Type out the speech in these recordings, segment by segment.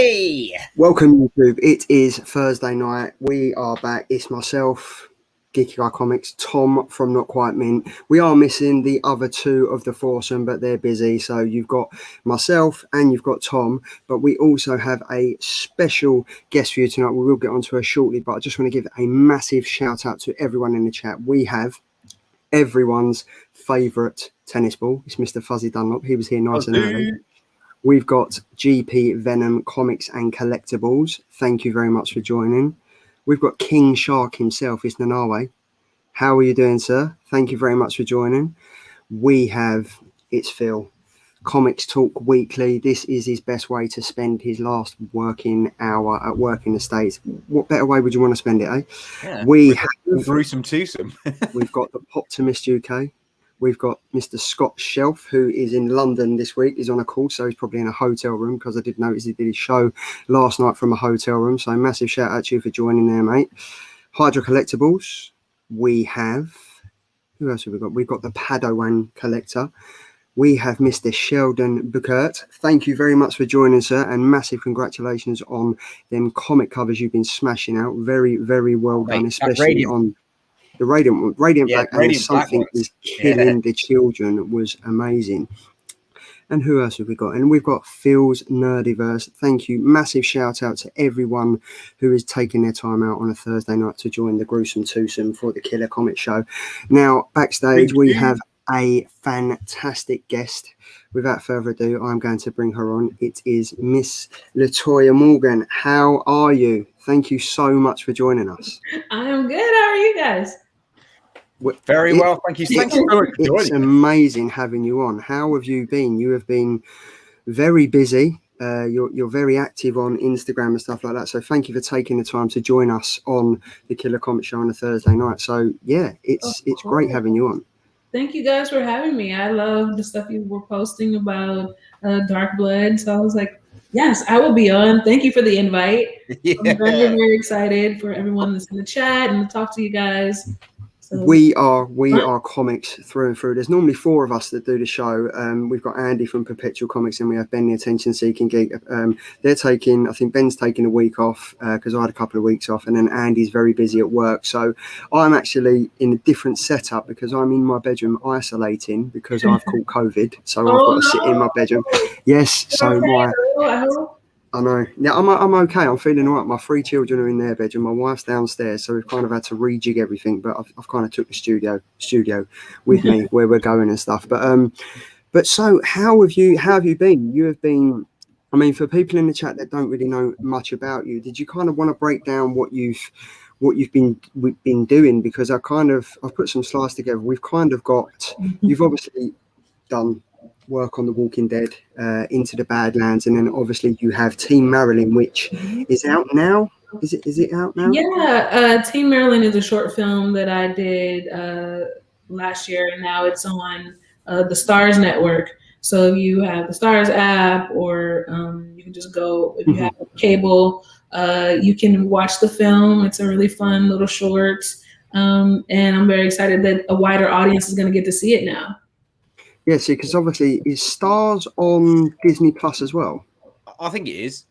Hey! Welcome, YouTube. It is Thursday night. We are back. It's myself, Geeky Guy Comics, Tom from Not Quite Mint. We are missing the other two of the foursome, but they're busy. So you've got myself and you've got Tom, but we also have a special guest for you tonight. We will get onto her shortly, but I just want to give a massive shout out to everyone in the chat. We have everyone's favourite tennis ball. It's Mr. Fuzzy Dunlop. He was here nice and early. We've got GP Venom Comics and Collectibles. Thank you very much for joining. We've got King Shark himself, it's Nanawe. How are you doing, sir? Thank you very much for joining. It's Phil, Comics Talk Weekly. This is his best way to spend his last working hour at work in the States. What better way would you want to spend it, eh? Yeah, we have gruesome twosome. We've got the Optimist UK. We've got Mr. Scott Shelf, who is in London this week. He's on a call, so he's probably in a hotel room because I did notice he did his show last night from a hotel room. So massive shout out to you for joining there, mate. Hydra Collectibles. We have... Who else have we got? We've got the Padawan Collector. We have Mr. Sheldon Buckert. Thank you very much for joining, sir, and massive congratulations on them comic covers you've been smashing out. Very, very well done, especially on... The Radiant Black and Something is Killing the Children was amazing. And who else have we got? And we've got Phil's Nerdiverse. Thank you. Massive shout out to everyone who is taking their time out on a Thursday night to join the gruesome twosome for the Killer Comic Show. Now, backstage, we have a fantastic guest. Without further ado, I'm going to bring her on. It is Miss Latoya Morgan. How are you? Thank you so much for joining us. I am good. How are you guys? Very well, thank you. It's amazing having you on. How have you been? You have been very busy. You're very active on Instagram and stuff like that. So thank you for taking the time to join us on the Killer Comic Show on a Thursday night. So yeah, it's great having you on. Thank you guys for having me. I love the stuff you were posting about Dark Blood. So I was like, yes, I will be on. Thank you for the invite. Yeah. I'm very, very excited for everyone that's in the chat and to talk to you guys. We are comics through and through. There's normally four of us that do the show. We've got Andy from Perpetual Comics and we have Ben, the Attention Seeking Geek. I think Ben's taking a week off because I had a couple of weeks off, and then Andy's very busy at work. So I'm actually in a different setup because I'm in my bedroom isolating because I've caught COVID. So I've got to sit in my bedroom. Yes. So I know. Yeah, I'm okay. I'm feeling all right. My three children are in their bedroom. My wife's downstairs, so we've kind of had to rejig everything. But I've kind of took the studio with me where we're going and stuff. But so how have you been? You have been. I mean, for people in the chat that don't really know much about you, did you kind of want to break down what you've been doing? Because I've put some slides together. We've kind of got. You've obviously done work on The Walking Dead, Into the Badlands, and then obviously you have Team Marilyn, which is out now. Is it out now? Yeah, Team Marilyn is a short film that I did last year, and now it's on the Stars Network. So if you have the Stars app, or you can just go, if you have cable, you can watch the film. It's a really fun little short, and I'm very excited that a wider audience is going to get to see it now. Yeah, see, because obviously, is Stars on Disney Plus as well? I think it is.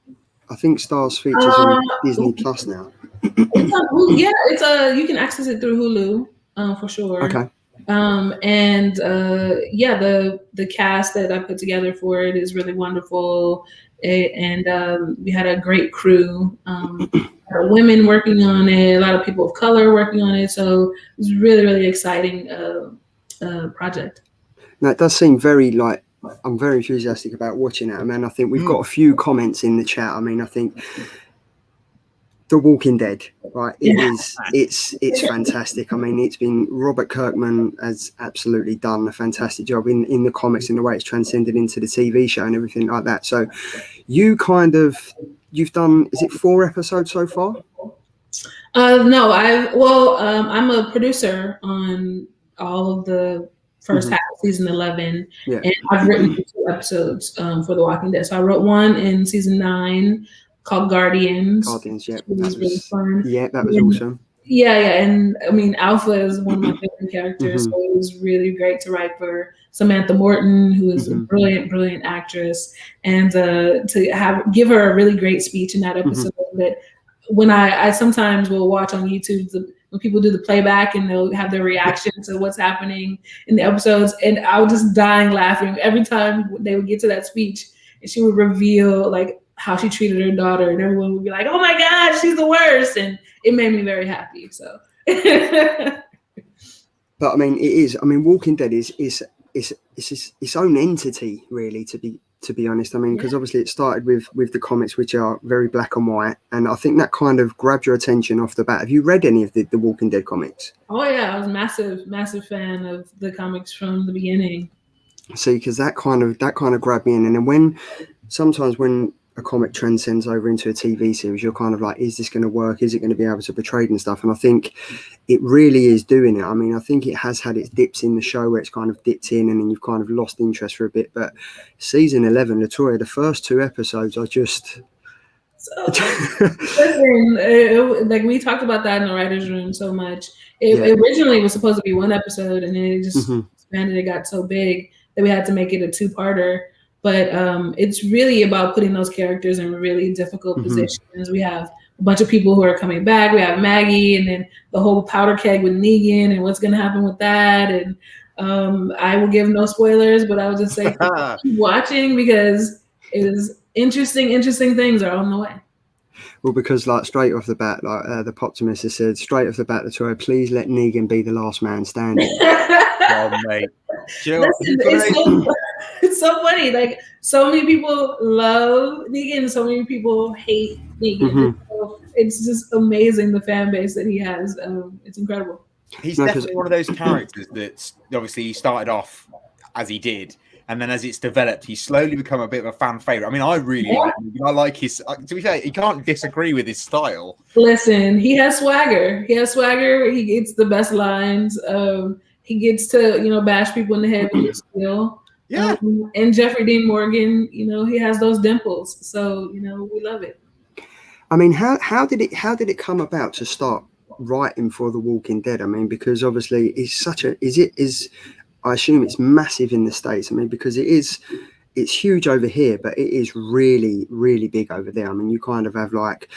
I think Stars features on Disney Plus now. You can access it through Hulu for sure. Okay. The cast that I put together for it is really wonderful, and we had a great crew. Women working on it, a lot of people of color working on it. So it was really, really exciting project. Now, it does seem I'm very enthusiastic about watching it. I mean, I think we've got a few comments in the chat. I mean, I think The Walking Dead, right? It's fantastic. I mean, it's been Robert Kirkman has absolutely done a fantastic job in the comics, in the way it's transcended into the TV show and everything like that. So you've done, is it 4 episodes so far? No, I'm a producer on all of the first half of season 11, and I've written 2 episodes for The Walking Dead. So I wrote one in season 9 called Guardians. Yeah, that was really fun. Yeah, that was awesome. Yeah, and I mean, Alpha is one of my favorite characters, so it was really great to write for Samantha Morton, who is a brilliant actress, and to give her a really great speech in that episode. That when I sometimes will watch on YouTube when people do the playback and they'll have their reaction to what's happening in the episodes, and I was just dying laughing every time they would get to that speech, and she would reveal like how she treated her daughter, and everyone would be like, "Oh my God, she's the worst," and it made me very happy. So. But I mean, it is. I mean, Walking Dead is its own entity, really. To be honest, I mean, because obviously it started with the comics, which are very black and white, and I think that kind of grabbed your attention off the bat. Have you read any of the Walking Dead comics? Oh yeah, I was a massive fan of the comics from the beginning. See, because that kind of grabbed me in, and then sometimes when a comic transcends over into a TV series, you're kind of like, is this going to work? Is it going to be able to portray it and stuff? And I think it really is doing it. I mean, I think it has had its dips in the show where it's kind of dipped in and then you've kind of lost interest for a bit. But season 11, Latoya, the first 2 episodes are just... Listen, like we talked about that in the writer's room so much. It originally was supposed to be 1 episode, and then it just expanded. It got so big that we had to make it a 2-parter. But it's really about putting those characters in really difficult positions. We have a bunch of people who are coming back. We have Maggie, and then the whole powder keg with Negan, and what's going to happen with that. And I will give no spoilers, but I will just say keep watching, because it is interesting things are on the way. Well, because like straight off the bat, like the Poptimist has said, straight off the bat, Latoya, please let Negan be the last man standing. Oh, mate. You know, it's so funny. Like, so many people love Negan, so many people hate Negan. So it's just amazing, the fan base that he has. It's incredible. He's definitely one of those characters that obviously he started off as he did, and then as it's developed, he's slowly become a bit of a fan favorite. I mean, I really like him. I like his. To be fair, you can't disagree with his style. Listen, he has swagger. He gets the best lines. He gets to bash people in the head with his skill. Yeah. And Jeffrey Dean Morgan, he has those dimples. So we love it. I mean, how did it come about to start writing for The Walking Dead? I mean, because obviously it's I assume it's massive in the States. I mean, because it's huge over here, but it is really, really big over there. I mean, you kind of have like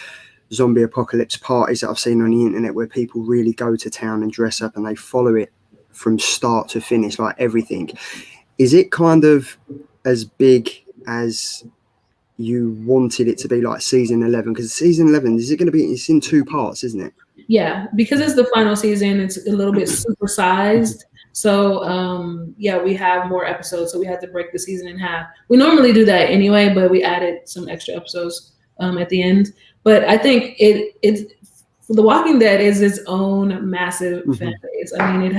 zombie apocalypse parties that I've seen on the internet where people really go to town and dress up and they follow it from start to finish, like everything. Is it kind of as big as you wanted it to be, like season 11? Because season 11, is it going to be, it's in 2 parts, isn't it? Yeah, because it's the final season, it's a little bit supersized. So we have more episodes, so we had to break the season in half. We normally do that anyway, but we added some extra episodes at the end. But I think it's The Walking Dead is its own massive fan base. I mean, it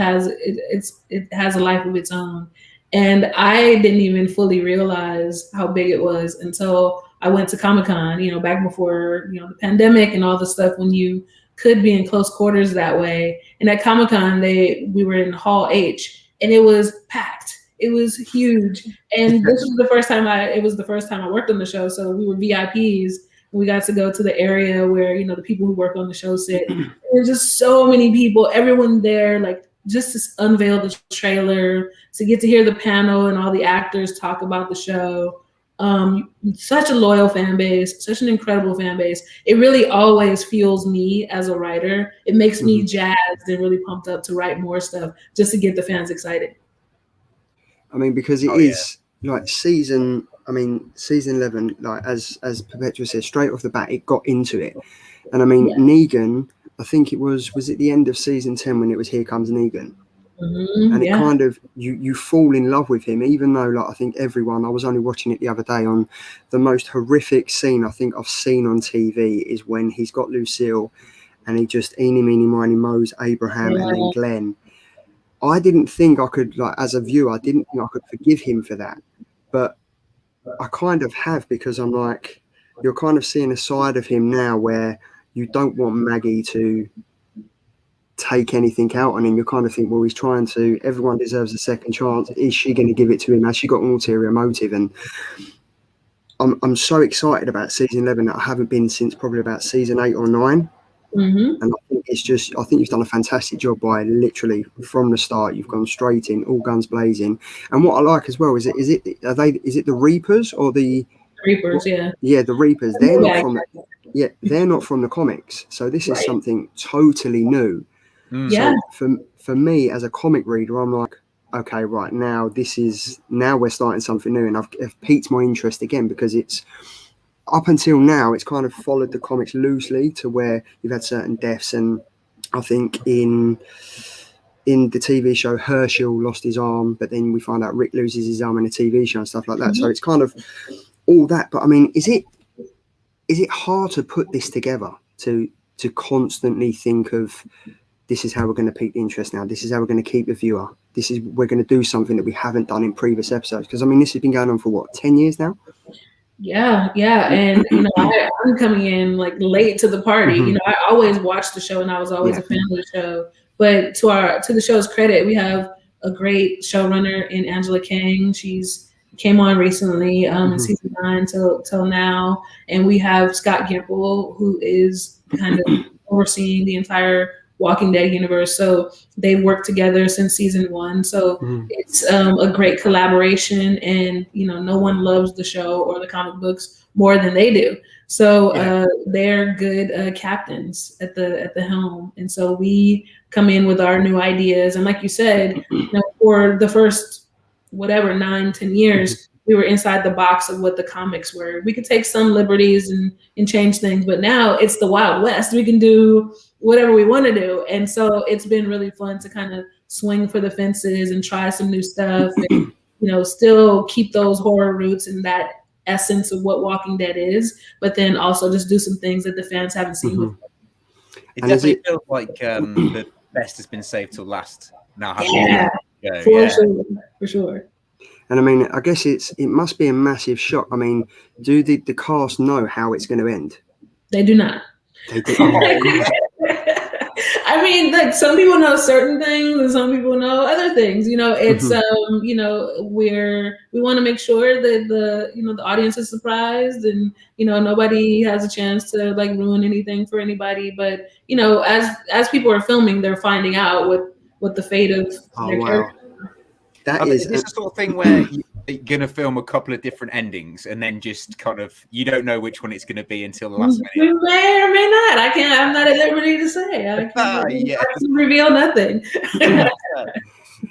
has a life of its own. And I didn't even fully realize how big it was until I went to Comic-Con, back before, the pandemic and all the stuff, when you could be in close quarters that way. And at Comic-Con, we were in Hall H, and it was packed. It was huge. And this was the first time I worked on the show. So we were VIPs. We got to go to the area where, the people who work on the show sit. There's just so many people, everyone there, like, just to unveil the trailer, to get to hear the panel and all the actors talk about the show. Such a loyal fan base, such an incredible fan base. It really always fuels me as a writer. It makes me jazzed and really pumped up to write more stuff just to get the fans excited. I mean, because it is like season 11, like as Perpetual says, straight off the bat, it got into it. And I mean, Negan, I think it was it the end of season 10 when it was Here Comes Negan? And it kind of, you fall in love with him, even though, like, I think I was only watching it the other day, on the most horrific scene I think I've seen on TV is when he's got Lucille and he just eeny, meeny, miny, mows Abraham and then Glenn. I didn't think I could, like, as a viewer, I didn't think I could forgive him for that. But I kind of have, because I'm like, you're kind of seeing a side of him now where you don't want Maggie to take anything out on him. You kind of think, well, he's trying to, everyone deserves a second chance. Is she going to give it to him? Has she got an ulterior motive? And I'm so excited about season 11 that I haven't been since probably about season 8 or 9. Mm-hmm. And I think you've done a fantastic job by literally from the start. You've gone straight in, all guns blazing. And what I like as well is it the Reapers or the Reapers? Yeah. Yeah, the Reapers. They're not from the comics. So this is something totally new. Yeah. So for me as a comic reader, I'm like, okay, right now we're starting something new, and I've piqued my interest again, because it's up until now it's kind of followed the comics loosely to where you've had certain deaths, and I think in the TV show Herschel lost his arm, but then we find out Rick loses his arm in a TV show and stuff like that. Mm-hmm. So it's kind of all that. But I mean, is it hard to put this together, to constantly think of, this is how we're going to pique the interest now, this is how we're going to keep the viewer, we're going to do something that we haven't done in previous episodes? Because I mean, this has been going on for what, 10 years now? Yeah. And I'm coming in like late to the party. Mm-hmm. I always watched the show, and I was always a fan of the show. But to the show's credit, we have a great showrunner in Angela Kang. She's came on recently in season 9 till now, and we have Scott Gimple, who is kind of overseeing the entire Walking Dead universe. So they worked together since season 1. So it's a great collaboration, and no one loves the show or the comic books more than they do. So they're good captains at the helm, and so we come in with our new ideas. And like you said, for the first 9-10 years, we were inside the box of what the comics were. We could take some liberties and change things, but now it's the Wild West. We can do whatever we want to do. And so it's been really fun to kind of swing for the fences and try some new stuff, and still keep those horror roots and that essence of what Walking Dead is, but then also just do some things that the fans haven't seen before. It definitely feels like the best has been saved till last. Now, for sure. And I mean, I guess it must be a massive shock. I mean, do the cast know how it's going to end? They do not. They do. Oh, I mean, like, some people know certain things and some people know other things. It's we want to make sure that the audience is surprised, and nobody has a chance to like ruin anything for anybody. But as people are filming, they're finding out what the fate of their character. Is this the sort of thing where you're going to film a couple of different endings, and then just kind of, you don't know which one it's going to be until the last minute? We may or may not. I'm not at liberty to say. I can't reveal nothing.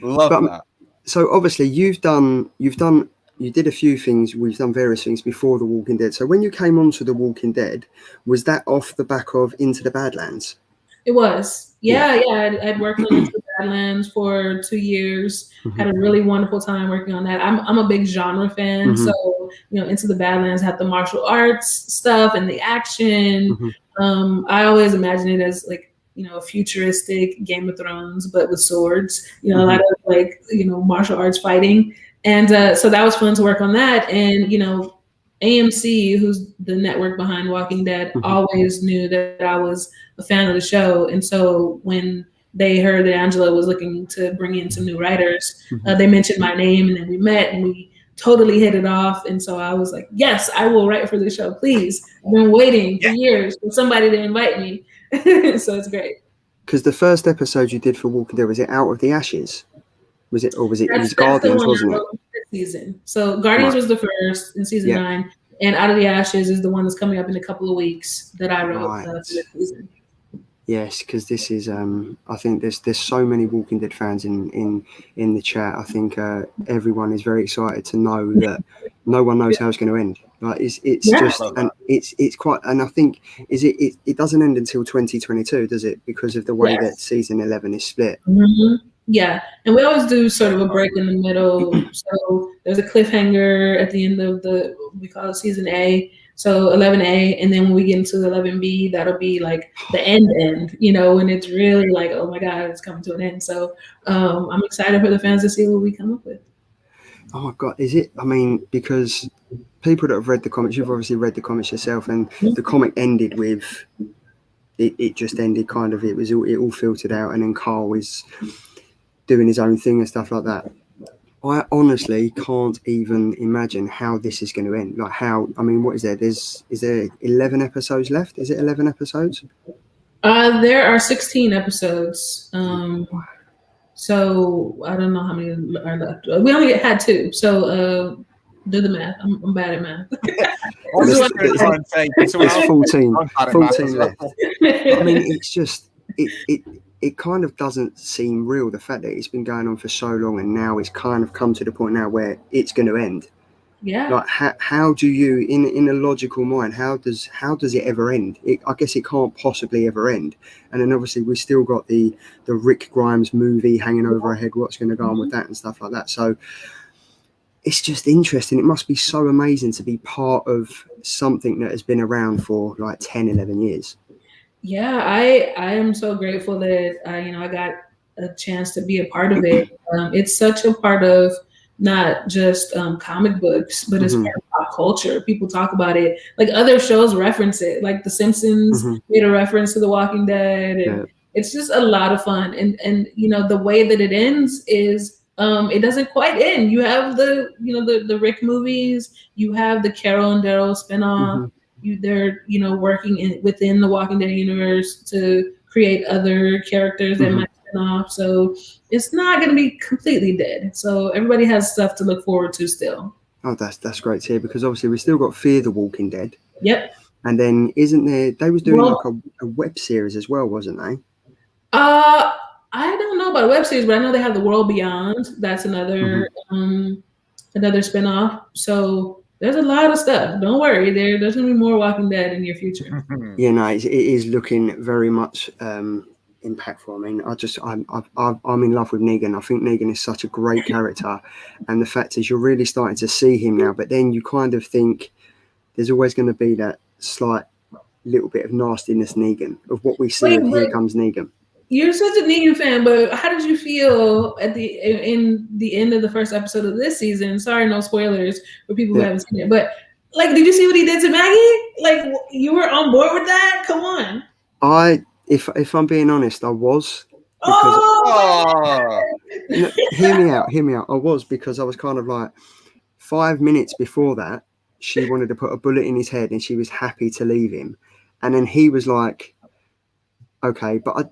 Love that. So obviously you did a few things. We've done various things before The Walking Dead. So when you came onto The Walking Dead, was that off the back of Into the Badlands? It was. Yeah. I'd worked on Into the Badlands for 2 years. Had a really wonderful time working on that. I'm a big genre fan. So, Into the Badlands had the martial arts stuff and the action. I always imagine it as like, a futuristic Game of Thrones, but with swords, a lot of like, martial arts fighting. And so that was fun to work on that. And, AMC, who's the network behind Walking Dead, always knew that I was a fan of the show. And so when they heard that Angela was looking to bring in some new writers, they mentioned my name, and then we met and we totally hit it off. And so I was like, yes, I will write for the show, please. I've been waiting for years for somebody to invite me. So it's great. Because the first episode you did for Walking Dead, was it Out of the Ashes? Was it Guardians, wasn't it? Season. So Guardians was the first in season 9, and Out of the Ashes is the one that's coming up in a couple of weeks that I wrote for this season. Yes, because this is I think there's so many Walking Dead fans in the chat. I think everyone is very excited to know that no one knows how it's going to end. Like it's just, and it's quite, and I think it doesn't end until 2022, does it? Because of the way that season 11 is split. Yeah, and we always do sort of a break in the middle. So there's a cliffhanger at the end of we call it season A. So 11A, and then when we get into 11B, that'll be like the end, and it's really like, oh my God, it's coming to an end. So I'm excited for the fans to see what we come up with. Oh my God, is it? I mean, because people that have read the comics, you've obviously read the comics yourself, and the comic ended with, it just ended kind of, it all filtered out, and then Carl is doing his own thing and stuff like that. I honestly can't even imagine how this is going to end. Like how, I mean, what is there? Is there 11 episodes left? Is it 11 episodes? There are 16 episodes. So I don't know how many are left. We only had 2. So do the math. I'm bad at math. It's 14 left. I mean, it's just it kind of doesn't seem real, the fact that it's been going on for so long and now it's kind of come to the point now where it's going to end. Yeah. Like how do you, in a logical mind, how does it ever end? I guess it can't possibly ever end. And then obviously we still got the Rick Grimes movie hanging over our head. What's going to go on with that and stuff like that. So it's just interesting. It must be so amazing to be part of something that has been around for like 10, 11 years. Yeah, I am so grateful that I got a chance to be a part of it. It's such a part of not just comic books, but it's part of pop culture. People talk about it. Like other shows reference it. Like The Simpsons made a reference to The Walking Dead. And it's just a lot of fun. And the way that it ends is it doesn't quite end. You have the Rick movies. You have the Carol and Daryl spinoff. They're working within the Walking Dead universe to create other characters that might spin off. So it's not going to be completely dead. So everybody has stuff to look forward to still. Oh, that's great to hear, because obviously we still got Fear the Walking Dead. Yep. And then they was doing like a web series as well, wasn't they? I don't know about a web series, but I know they have The World Beyond. That's another spinoff. So there's a lot of stuff. Don't worry. There's going to be more Walking Dead in your future. Yeah, no, it is looking very much impactful. I mean, I'm in love with Negan. I think Negan is such a great character. And the fact is you're really starting to see him now. But then you kind of think there's always going to be that slight little bit of nastiness Negan, of what we see of Here Comes Negan. You're such a Negan fan, but how did you feel in the end of the first episode of this season? Sorry, no spoilers for people who haven't seen it. But did you see what he did to Maggie? Like, you were on board with that? Come on. If I'm being honest, I was. Hear me out. I was, because I was kind of like 5 minutes before that, she wanted to put a bullet in his head and she was happy to leave him. And then he was like, okay, but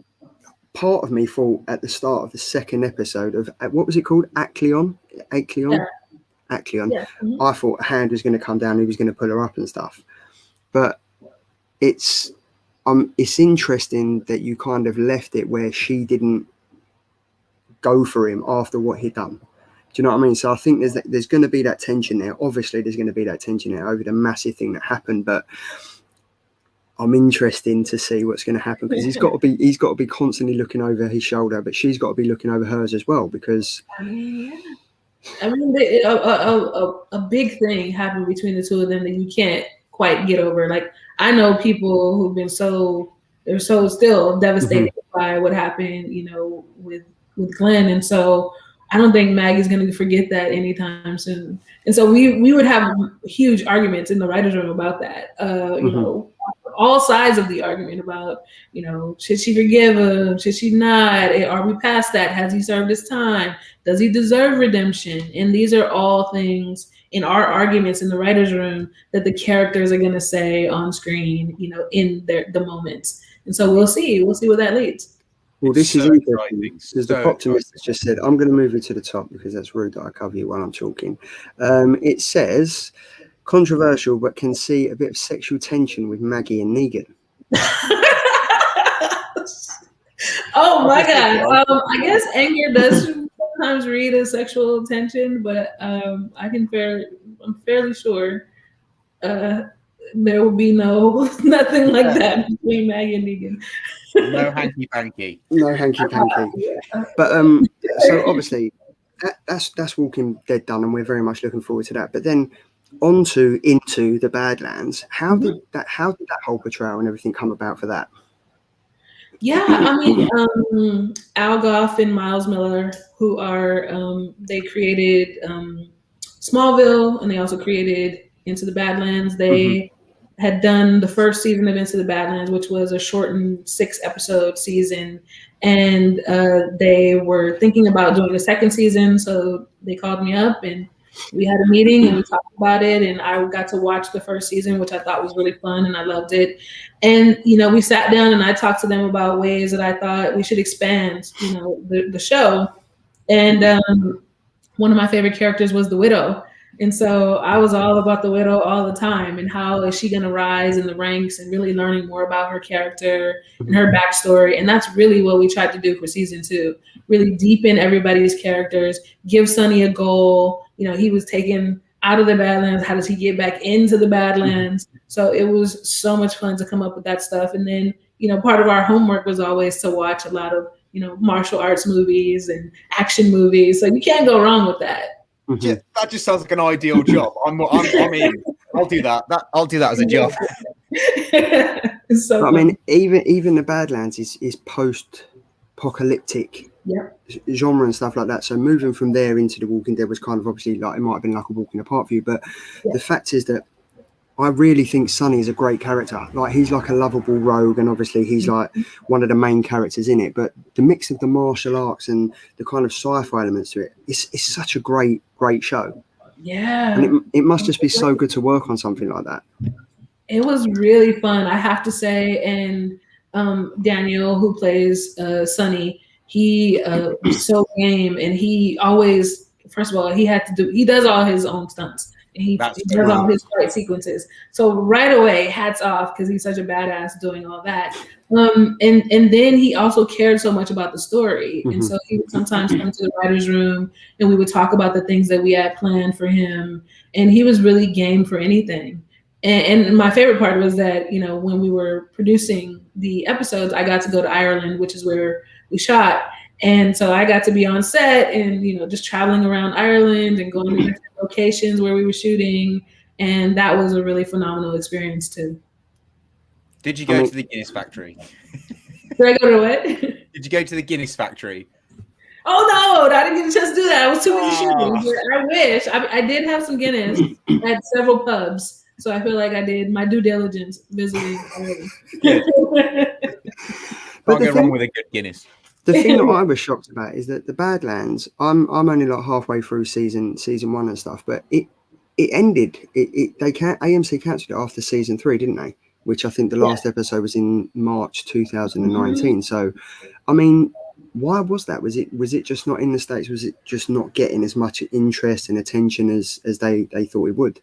part of me thought at the start of the second episode of, what was it called? Acleon? Yeah. Acleon. Yeah. I thought a hand was going to come down, he was going to pull her up and stuff. But it's interesting that you kind of left it where she didn't go for him after what he'd done. Do you know what I mean? So I think there's going to be that tension there. Obviously, there's going to be that tension there over the massive thing that happened, but I'm interested to see what's going to happen, because he's got to be constantly looking over his shoulder, but she's got to be looking over hers as well, because a big thing happened between the two of them that you can't quite get over. Like, I know people who've been still devastated by what happened, with Glenn, and so I don't think Maggie's going to forget that anytime soon. And so we would have huge arguments in the writers' room about that. All sides of the argument about, should she forgive him? Should she not? Are we past that? Has he served his time? Does he deserve redemption? And these are all things in our arguments in the writers' room that the characters are going to say on screen, in the moments. And so we'll see where that leads. Well, this is interesting, because the optimist just said, I'm going to move it to the top because that's rude that I cover you while I'm talking. It says, controversial, but can see a bit of sexual tension with Maggie and Negan. Oh my God. I guess anger does sometimes read as sexual tension, but I'm fairly sure there will be nothing like that between Maggie and Negan. No hanky panky. No hanky panky. But so obviously that's Walking Dead done, and we're very much looking forward to that. But then into the Badlands. How did that whole portrayal and everything come about for that? Yeah, I mean, Al Goff and Miles Miller, who are they created Smallville, and they also created Into the Badlands. They had done the first season of Into the Badlands, which was a shortened 6-episode season, and they were thinking about doing a second season. So they called me up and we had a meeting and we talked about it, and I got to watch the first season, which I thought was really fun, and I loved it. And we sat down and I talked to them about ways that I thought we should expand, the show. And one of my favorite characters was the widow. And so I was all about the widow all the time, and how is she going to rise in the ranks, and really learning more about her character and her backstory. And that's really what we tried to do for season 2, really deepen everybody's characters, give Sonny a goal. He was taken out of the Badlands. How does he get back into the Badlands? So it was so much fun to come up with that stuff. And then, part of our homework was always to watch a lot of, martial arts movies and action movies. So you can't go wrong with that. Yeah, that just sounds like an ideal job. I'm in. I'll do that. I'll do that as a job. So I mean, even the Badlands is post-apocalyptic genre and stuff like that. So moving from there into The Walking Dead was kind of obviously like, it might have been like a walk in the park for you. But the fact is that I really think Sonny is a great character. Like, he's like a lovable rogue, and obviously he's like one of the main characters in it. But the mix of the martial arts and the kind of sci-fi elements to it, it's such a great show. Yeah. And it must just be so good to work on something like that. It was really fun, I have to say. And Daniel, who plays Sonny, he was so game, and he always, first of all, he does all his own stunts. He does all his fight sequences. So right away, hats off, because he's such a badass doing all that. And then he also cared so much about the story. And so he would sometimes come to the writer's room, and we would talk about the things that we had planned for him. And he was really game for anything. And my favorite part was that, when we were producing the episodes, I got to go to Ireland, which is where we shot. And so I got to be on set and, just traveling around Ireland and going to different locations where we were shooting. And that was a really phenomenal experience too. Did you go to the Guinness factory? Did I go to what? Did you go to the Guinness factory? Oh, no, I didn't get a chance to do that. I was too busy shooting. I wish. I did have some Guinness at several pubs. So I feel like I did my due diligence visiting already. Can't go wrong with a good Guinness. The thing that I was shocked about is that the Badlands, I'm only like halfway through season 1 and stuff, but it ended. AMC cancelled it after season 3, didn't they? Which I think the last episode was in March 2019. So, I mean, why was that? Was it just not in the States? Was it just not getting as much interest and attention as they thought it would?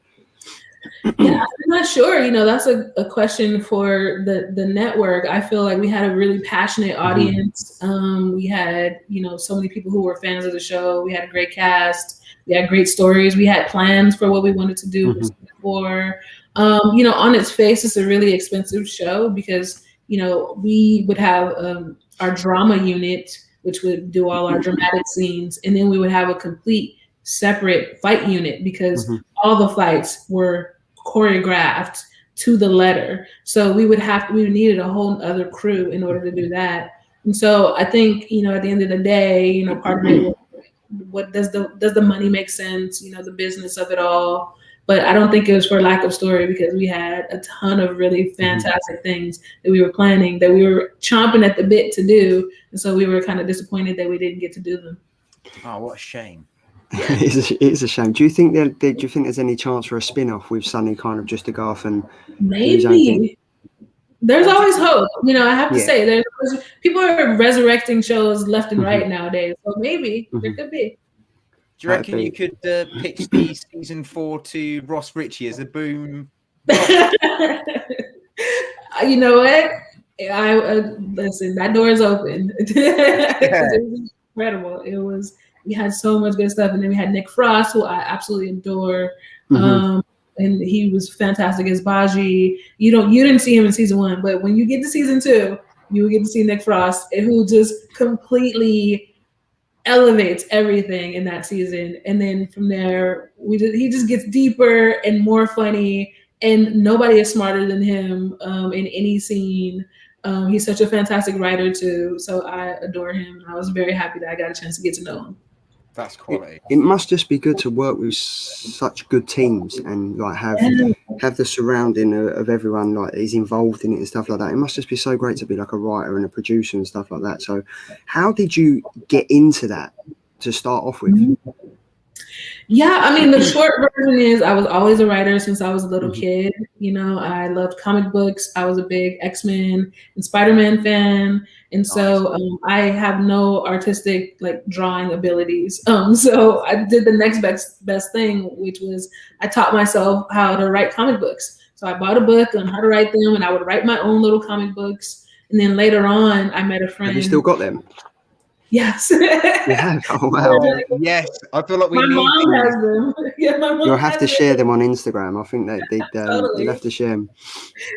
Yeah, I'm not sure. That's a question for the network. I feel like we had a really passionate audience. We had, so many people who were fans of the show. We had a great cast. We had great stories. We had plans for what we wanted to do before. On its face, it's a really expensive show because, we would have our drama unit, which would do all our dramatic scenes. And then we would have a complete separate fight unit because all the fights were choreographed to the letter. So we needed a whole other crew in order to do that. And so I think, at the end of the day, part of it, what does the money make sense? The business of it all. But I don't think it was for lack of story, because we had a ton of really fantastic things that we were planning, that we were chomping at the bit to do. And so we were kind of disappointed that we didn't get to do them. Oh, what a shame. It is a shame. Do you think there's any chance for a spin-off with Sonny kind of just to go off and maybe? There's always hope. I have to say, people are resurrecting shows left and right nowadays. So maybe there could be. Do you reckon you could pitch the season 4 to Ross Ritchie as a boom? You know what? Listen, that door is open. It was incredible. We had so much good stuff, and then we had Nick Frost, who I absolutely adore, and he was fantastic as Baji. You didn't see him in season 1, but when you get to season 2, you will get to see Nick Frost, who just completely elevates everything in that season. And then from there, he just gets deeper and more funny, and nobody is smarter than him in any scene. He's such a fantastic writer too, so I adore him. I was very happy that I got a chance to get to know him. That's quality. It must just be good to work with such good teams and like have the surrounding of everyone like is involved in it and stuff like that. It must just be so great to be like a writer and a producer and stuff like that. So how did you get into that to start off with? Yeah, I mean, the short version is I was always a writer since I was a little kid. You know, I loved comic books. I was a big X-Men and Spider-Man fan. And so I have no artistic like drawing abilities. So I did the next best thing, which was I taught myself how to write comic books. So I bought a book on how to write them, and I would write my own little comic books. And then later on, I met a friend. Have you still got them? Yes. You have? Oh, wow. Yes, I feel like we my need mom these. has them. Yeah, my mom You'll have to has share them. them on Instagram. I think that you'll have to share them.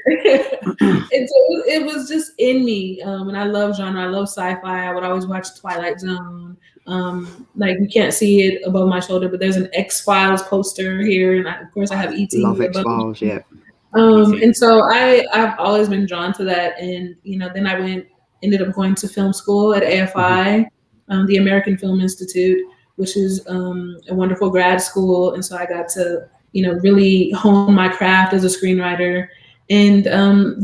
And so it was just in me. And I love genre. I love sci-fi. I would always watch Twilight Zone. Like you can't see it above my shoulder, but there's an X-Files poster here. And of course I have E.T. Love above X-Files, yeah. And so I've always been drawn to that. And, you know, then I ended up going to film school at AFI, the American Film Institute, which is a wonderful grad school. And so I got to, you know, really hone my craft as a screenwriter. And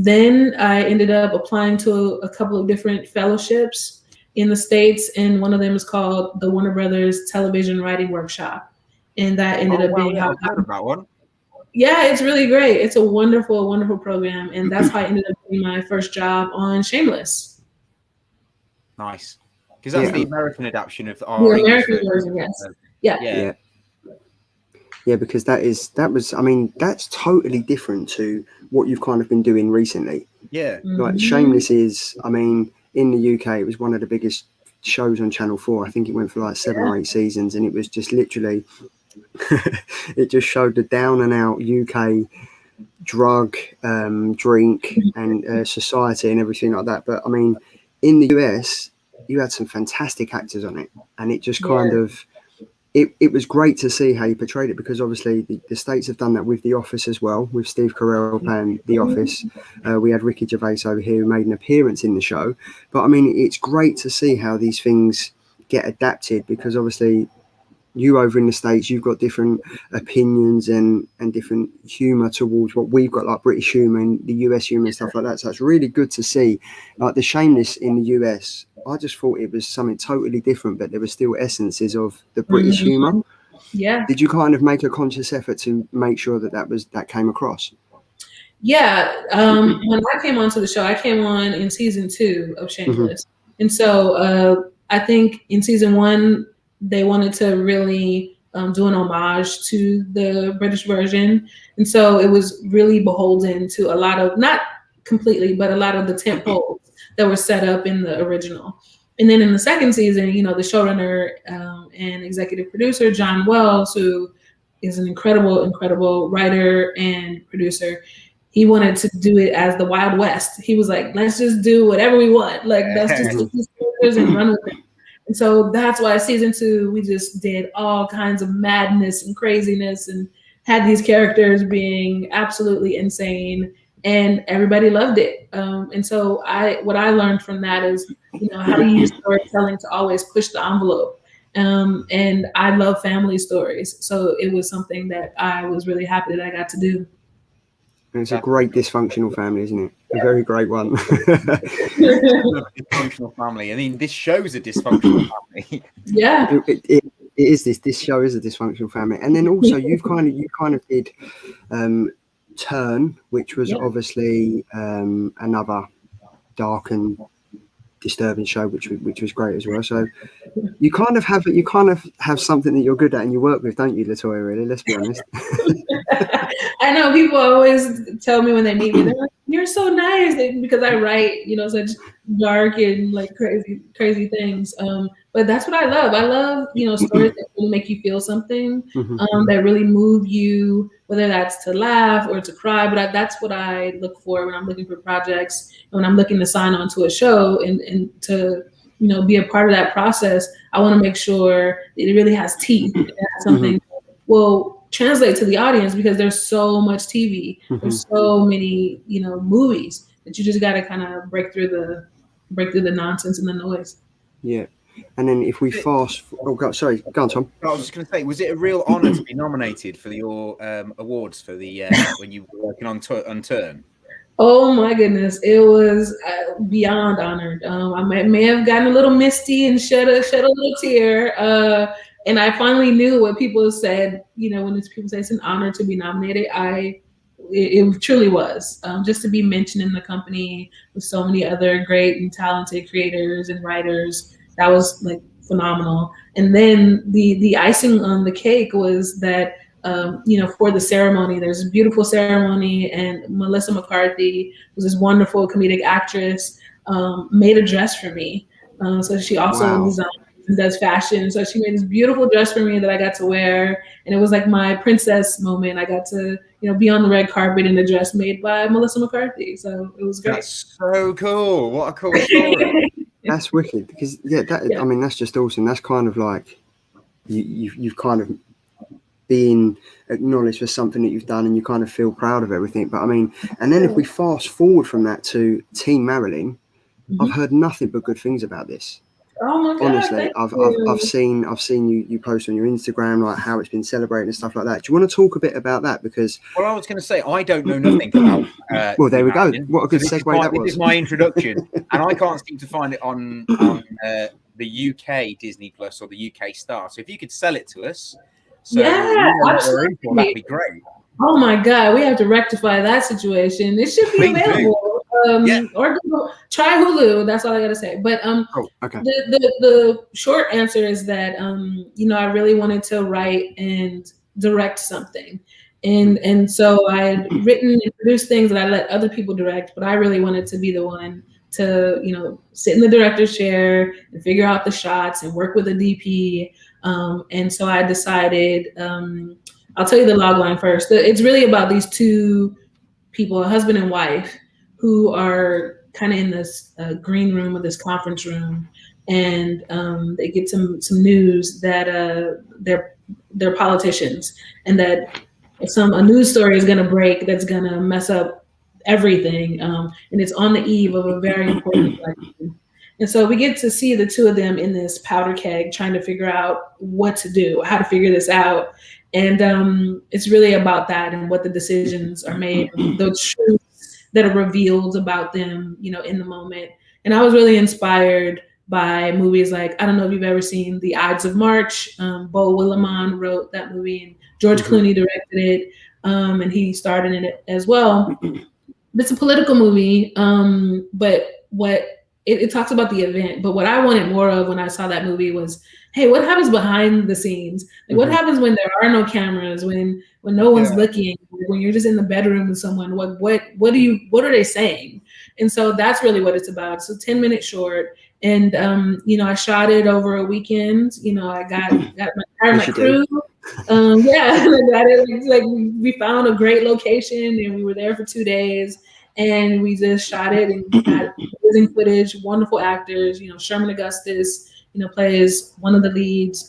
then I ended up applying to a couple of different fellowships in the States. And one of them is called the Warner Brothers Television Writing Workshop. And that ended up being how I've heard of that one. Yeah, it's really great. It's a wonderful, wonderful program. And that's how I ended up getting my first job on Shameless. Nice. Because that's the American adaptation of our the American version, yes. Yeah. Yeah, because that's totally different to what you've kind of been doing recently. Yeah. Like Shameless is, I mean, in the UK, it was one of the biggest shows on Channel 4. I think it went for like 7 or 8 seasons, and it was just literally, it just showed the down and out UK drug, drink and society and everything like that. But I mean, in the US, you had some fantastic actors on it, and it just kind of, it was great to see how you portrayed it, because obviously the States have done that with The Office as well, with Steve Carell playing The Office. We had Ricky Gervais over here who made an appearance in the show. But I mean, it's great to see how these things get adapted, because obviously you over in the States, you've got different opinions and different humour towards what we've got, like British humour and the US humour and stuff like that. So it's really good to see, like the Shameless in the US. I just thought it was something totally different, but there were still essences of the British humour. Yeah. Did you kind of make a conscious effort to make sure that came across? Yeah. When I came onto the show, I came on in season 2 of Shameless. And so I think in season 1, they wanted to really do an homage to the British version. And so it was really beholden to a lot of, not completely, but a lot of the tentpoles that were set up in the original. And then in the second season, you know, the showrunner and executive producer, John Wells, who is an incredible, incredible writer and producer, he wanted to do it as the Wild West. He was like, let's just do whatever we want. Like, let's just take these characters and run with it. And so that's why season 2, we just did all kinds of madness and craziness and had these characters being absolutely insane, and everybody loved it. And so what I learned from that is, you know, how to use storytelling to always push the envelope. And I love family stories. So it was something that I was really happy that I got to do. And it's a great dysfunctional family, isn't it? A very great one. Dysfunctional family. I mean, this show's a dysfunctional family. Yeah. It is this show is a dysfunctional family. And then also you kind of did Turn, which was obviously another dark and disturbing show, which was great as well. So you kind of have something that you're good at and you work with, don't you, Latoya? Really, let's be honest. I know people always tell me when they meet me, they're like, "You're so nice," because I write, you know, such dark and like crazy things. But that's what I love. I love, you know, stories that really make you feel something, that really move you, whether that's to laugh or to cry. But that's what I look for when I'm looking for projects, when I'm looking to sign on to a show and to, you know, be a part of that process. I want to make sure it really has teeth. It has something that will translate to the audience, because there's so much TV. There's so many, you know, movies that you just got to kind of break through the nonsense and the noise. Yeah. And then if we go on, Tom. I was just going to say, was it a real honor to be nominated for your awards for the when you were working on Turn? Oh my goodness, it was beyond honored. I may have gotten a little misty and shed a little tear. And I finally knew what people said, when people say it's an honor to be nominated, it truly was. Just to be mentioned in the company with so many other great and talented creators and writers, that was like phenomenal. And then the icing on the cake was that, for the ceremony, there's a beautiful ceremony, and Melissa McCarthy, who's this wonderful comedic actress, made a dress for me. So she also designs and does fashion. So she made this beautiful dress for me that I got to wear. And it was like my princess moment. I got to, be on the red carpet in a dress made by Melissa McCarthy. So it was great. That's so cool. What a cool story. That's wicked, because I mean, that's just awesome. That's kind of like you've kind of been acknowledged for something that you've done, and you kind of feel proud of everything. But I mean, and then if we fast forward from that to Team Marilyn, I've heard nothing but good things about this. Oh my God! Honestly, I've seen you post on your Instagram like how it's been celebrated and stuff like that. Do you want to talk a bit about that? Because I was going to say I don't know nothing about. Well, there we go. What a good segue that was. This is my introduction, and I can't seem to find it on the UK Disney Plus or the UK Star. So if you could sell it to us, absolutely, that'd be great. Oh my God, we have to rectify that situation. It should be available. Or try Hulu. That's all I gotta say. But okay. The short answer is that I really wanted to write and direct something, and so I had written and produced things that I let other people direct, but I really wanted to be the one to sit in the director's chair and figure out the shots and work with a DP. And so I decided. I'll tell you the log line first. It's really about these two people, a husband and wife, who are kind of in this green room or this conference room, and they get some news that they're politicians, and that a news story is going to break that's going to mess up everything, and it's on the eve of a very important election. And so we get to see the two of them in this powder keg trying to figure out what to do, how to figure this out. And it's really about that and what the decisions are made, the truths that are revealed about them, in the moment. And I was really inspired by movies like, I don't know if you've ever seen The Ides of March. Bo Willimon wrote that movie, and George Clooney directed it, and he starred in it as well. It's a political movie, but it talks about the event. But what I wanted more of when I saw that movie was, hey, what happens behind the scenes? Like, what happens when there are no cameras, when no one's looking, when you're just in the bedroom with someone? What are they saying? And so that's really what it's about. It's a 10-minute short, and I shot it over a weekend. I got my crew. I got it. Like, we found a great location, and we were there for 2 days. And we just shot it and got amazing footage, wonderful actors. Sherman Augustus, plays one of the leads,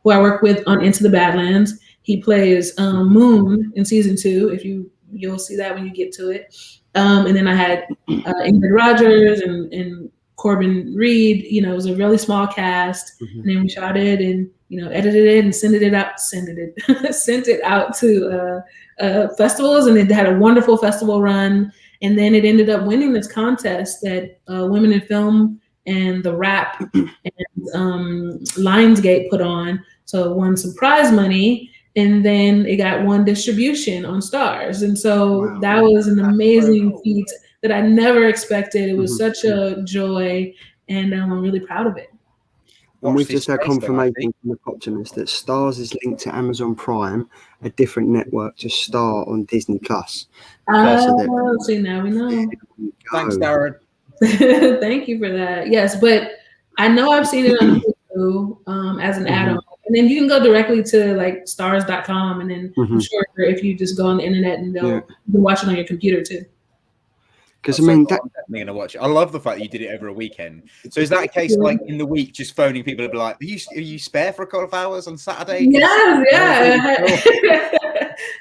who I work with on Into the Badlands. He plays Moon in season 2. You'll see that when you get to it. And then I had Ingrid Rogers and Corbin Reed. It was a really small cast. And then we shot it and edited it and sent it out to festivals, and it had a wonderful festival run. And then it ended up winning this contest that Women in Film and The Wrap and Lionsgate put on. So it won some prize money, and then it got one distribution on Stars. And so that was an amazing feat that I never expected. It was such a joy, and I'm really proud of it. And we've just had confirmation from the Optimist that Stars is linked to Amazon Prime, a different network to Star on Disney Plus. See, now we know. Thanks, Darren. Thank you for that. Yes, but I know I've seen it on Hulu as an add-on. And then you can go directly to like stars.com, and then I'm sure if you just go on the internet, and you can watch it on your computer too. Because I'm definitely gonna watch it. I love the fact that you did it over a weekend. So is that a case like in the week, just phoning people to be like, are you spare for a couple of hours on Saturday? Yeah.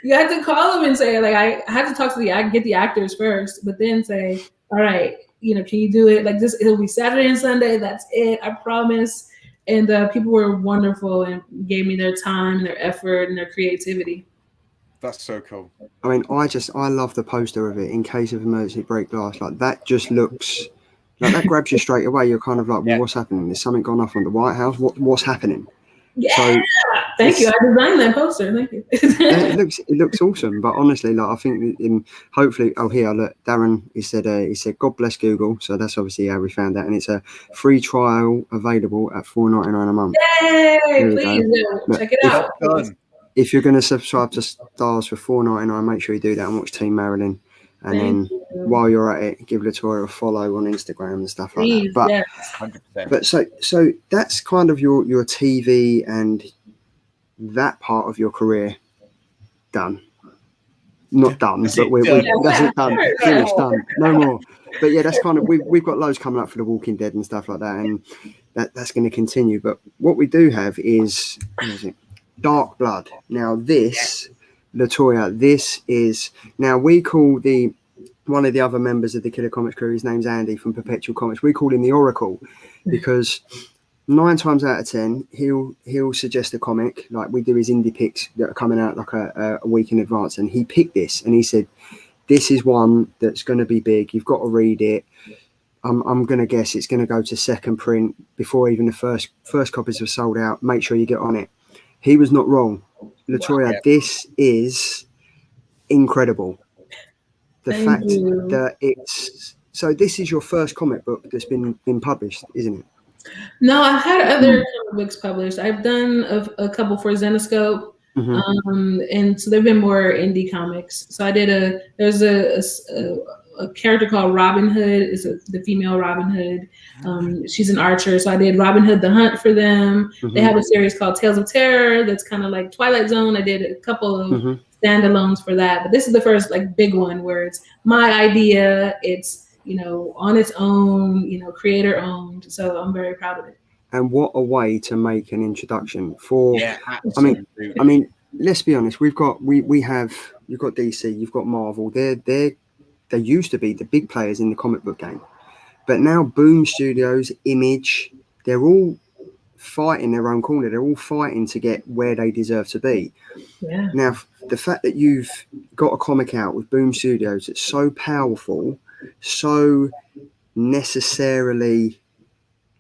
You had to call them and say, like, I had to talk to get the actors first, but then say, all right, can you do it? Like this, it'll be Saturday and Sunday. That's it. I promise. And people were wonderful and gave me their time and their effort and their creativity. That's so cool. I mean, I love the poster of it. In case of emergency, break glass. Like that just looks like that grabs you straight away. You're kind of like, well, what's happening? There's something gone off on the White House. What's happening? Yeah, So thank you. I designed that poster. Thank you. it looks awesome. But honestly, like I think hopefully, here look, Darren he said God bless Google. So that's obviously how we found that, and it's a free trial available at $4.99 a month. Yay! Please check it out. If you're going to subscribe to Stars for $4.99, make sure you do that and watch Team Marilyn. And then while you're at it, give Latoya a follow on Instagram and stuff like that. But, yes. 100%. But so that's kind of your TV and that part of your career done. Not done, that's but that's it done. Finished, done. No more. But yeah, that's kind of we've got loads coming up for The Walking Dead and stuff like that, and that's going to continue. But what we do have is Dark Blood. Now this. Latoya, this is now we call one of the other members of the Killer Comics crew, his name's Andy from Perpetual Comics. We call him the Oracle because 9 times out of 10 he'll suggest a comic, like we do his indie picks that are coming out like a week in advance, and he picked this and he said, this is one that's going to be big, you've got to read it. I'm going to guess it's going to go to second print before even the first copies have sold out. Make sure you get on it. He was not wrong. Latoya, this is incredible. The fact that this is your first comic book that's been published, isn't it? No, I've had other comic books published. I've done a couple for Zenoscope, and so they've been more indie comics. So I did there's a character called Robin Hood, is the female Robin Hood. She's an archer, so I did Robin Hood the Hunt for them. They have a series called Tales of Terror that's kind of like Twilight Zone. I did a couple of standalones for that, but this is the first like big one where it's my idea. It's on its own, creator owned. So I'm very proud of it. And what a way to make an introduction for. Yeah, I mean, let's be honest. You've got DC, you've got Marvel. They used to be the big players in the comic book game. But now Boom Studios, Image, they're all fighting their own corner. They're all fighting to get where they deserve to be. Yeah. Now, the fact that you've got a comic out with Boom Studios that's so powerful, so necessarily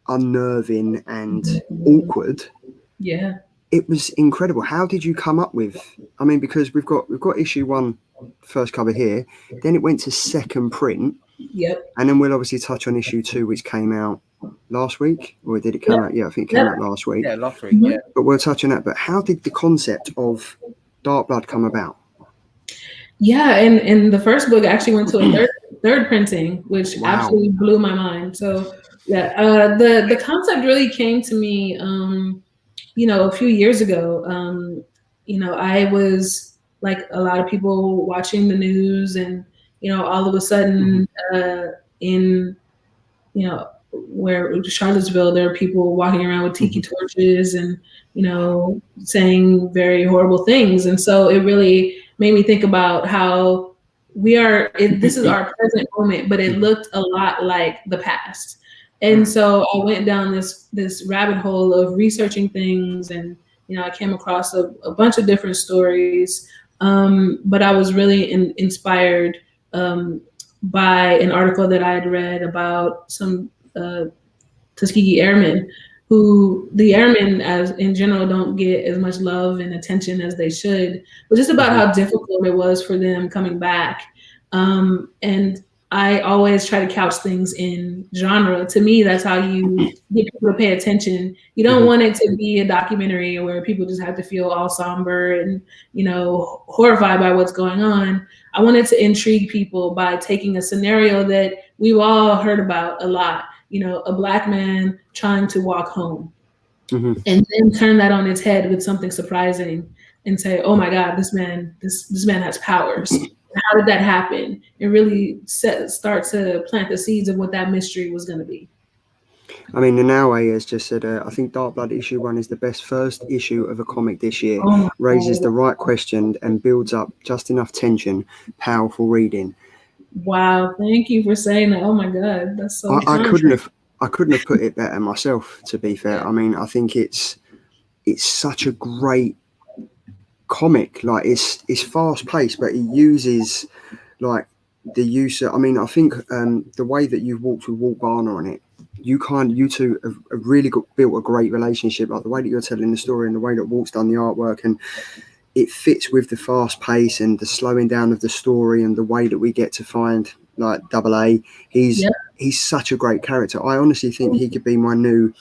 unnerving and awkward. Yeah. It was incredible. How did you come up with, because we've got issue 1 first cover here, then it went to second print. Yep. And then we'll obviously touch on issue 2, which came out last week, or did it come out? Yeah, I think it came out last week. Yeah, last week. Yeah. But we'll touch on that. But how did the concept of Dark Blood come about? Yeah, and the first book actually went to a third printing, which absolutely blew my mind. So yeah, the concept really came to me, a few years ago. I was like a lot of people watching the news, and all of a sudden in where Charlottesville, there are people walking around with tiki torches and saying very horrible things, and so it really made me think about how this is our present moment, but it looked a lot like the past. And so I went down this rabbit hole of researching things, and I came across a bunch of different stories. But I was really inspired by an article that I had read about some Tuskegee Airmen, who the airmen as in general don't get as much love and attention as they should, but just about how difficult it was for them coming back. And I always try to couch things in genre. To me, that's how you get people to pay attention. You don't want it to be a documentary where people just have to feel all somber and, horrified by what's going on. I wanted to intrigue people by taking a scenario that we've all heard about a lot, a Black man trying to walk home, and then turn that on its head with something surprising and say, oh my God, this man has powers. How did that happen? And really start to plant the seeds of what that mystery was going to be. The Naue has just said, I think Dark Blood issue 1 is the best first issue of a comic this year. Raises the right question and builds up just enough tension. Powerful reading. Wow, thank you for saying that. Oh my God, that's so. I couldn't have put it better myself. To be fair, I think it's such a great comic. Like it's fast paced, but it uses like the use of, I mean, I think the way that you've walked with Walt Garner on it, you two have really built a great relationship. Like the way that you're telling the story and the way that Walt's done the artwork, and it fits with the fast pace and the slowing down of the story and the way that we get to find like Double A. He's such a great character. I honestly think he could be my new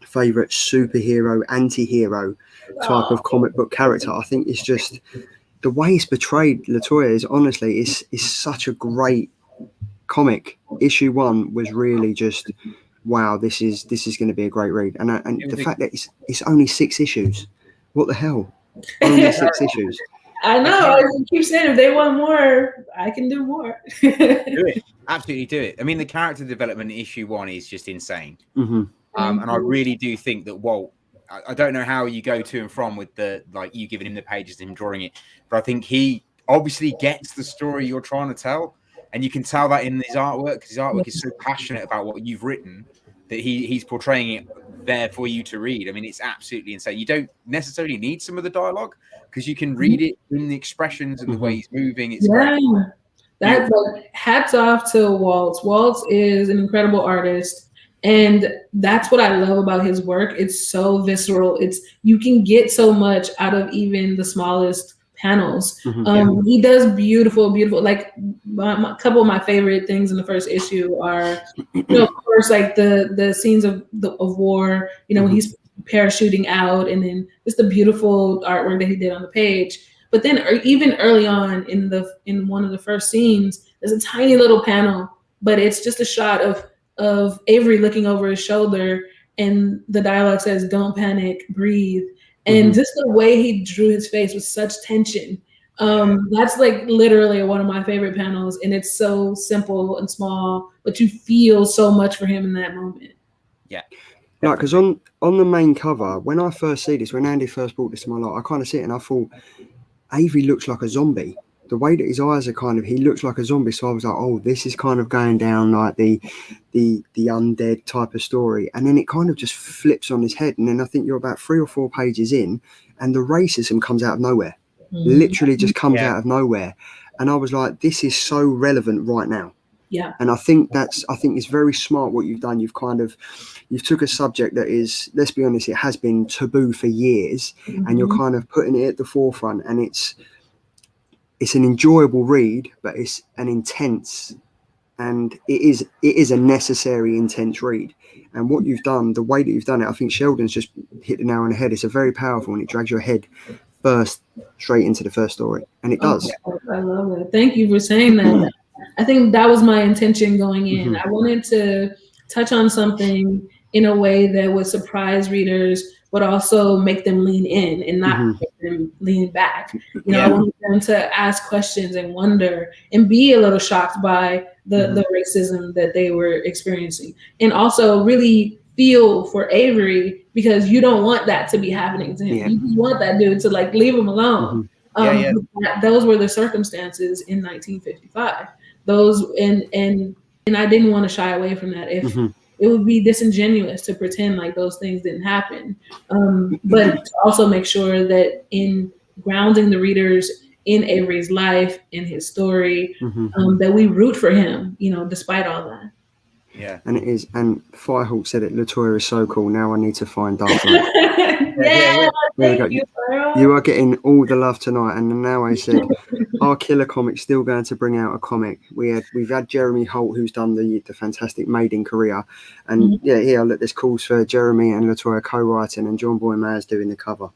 favorite superhero, anti-hero type of comic book character. I think it's just the way it's portrayed. Latoya is honestly is such a great comic. Issue 1 was really just wow. This is going to be a great read, and the fact that it's only 6 issues. What the hell? Only 6 issues. I know. I keep saying if they want more, I can do more. Do it. Absolutely do it. I mean, the character development in issue 1 is just insane. Mm-hmm. And I really do think that Walt, I don't know how you go to and from with the, like you giving him the pages and him drawing it, but I think he obviously gets the story you're trying to tell. And you can tell that in his artwork, because his artwork is so passionate about what you've written that he's portraying it there for you to read. I mean, it's absolutely insane. You don't necessarily need some of the dialogue because you can read it in the expressions and the way he's moving. It's great. That's like, hats off to Walt. Walt is an incredible artist. And that's what I love about his work. It's so visceral. You can get so much out of even the smallest panels. He does beautiful, like a couple of my favorite things in the first issue are, of course, like the scenes of war, when he's parachuting out, and then just the beautiful artwork that he did on the page. But then even early on in one of the first scenes, there's a tiny little panel, but it's just a shot of Avery looking over his shoulder, and the dialogue says, "Don't panic, breathe." And just the way he drew his face with such tension. That's like literally one of my favorite panels. And it's so simple and small, but you feel so much for him in that moment. Yeah. Like, because on the main cover, when I first see this, when Andy first brought this to my life, I kind of see it and I thought, Avery looks like a zombie. The way that his eyes are he looks like a zombie. So I was like, oh, this is kind of going down like the undead type of story. And then it kind of just flips on his head. And then I think you're about 3 or 4 pages in and the racism comes out of nowhere. Literally just comes out of nowhere. And I was like, this is so relevant right now. Yeah. And I think it's very smart what you've done. You've took a subject that is, let's be honest, it has been taboo for years, and you're kind of putting it at the forefront, and it's an enjoyable read, but it's an intense, and it is a necessary intense read. And what you've done, the way that you've done it, I think Sheldon's just hit the nail on the head. It's a very powerful, and it drags your head first straight into the first story, and it does. I love it. Thank you for saying that. I think that was my intention going in. I wanted to touch on something in a way that would surprise readers, but also make them lean in and not make them lean back. I wanted them to ask questions and wonder and be a little shocked by the racism that they were experiencing. And also really feel for Avery, because you don't want that to be happening to him. Yeah. You just want that dude to like leave him alone. Those were the circumstances in 1955. Those and I didn't want to shy away from that. If it would be disingenuous to pretend like those things didn't happen, but to also make sure that in grounding the readers in Avery's life, in his story, that we root for him, despite all that. Yeah, and it is. And Firehawk said it. Latoya is so cool. Now I need to find Dark Knight. Thank you. You are getting all the love tonight. And now I said, our killer comic's still going to bring out a comic. We've had Jeremy Holt, who's done the fantastic Made in Korea, and there's calls for Jeremy and Latoya co-writing, and John Boy Mayer's doing the cover.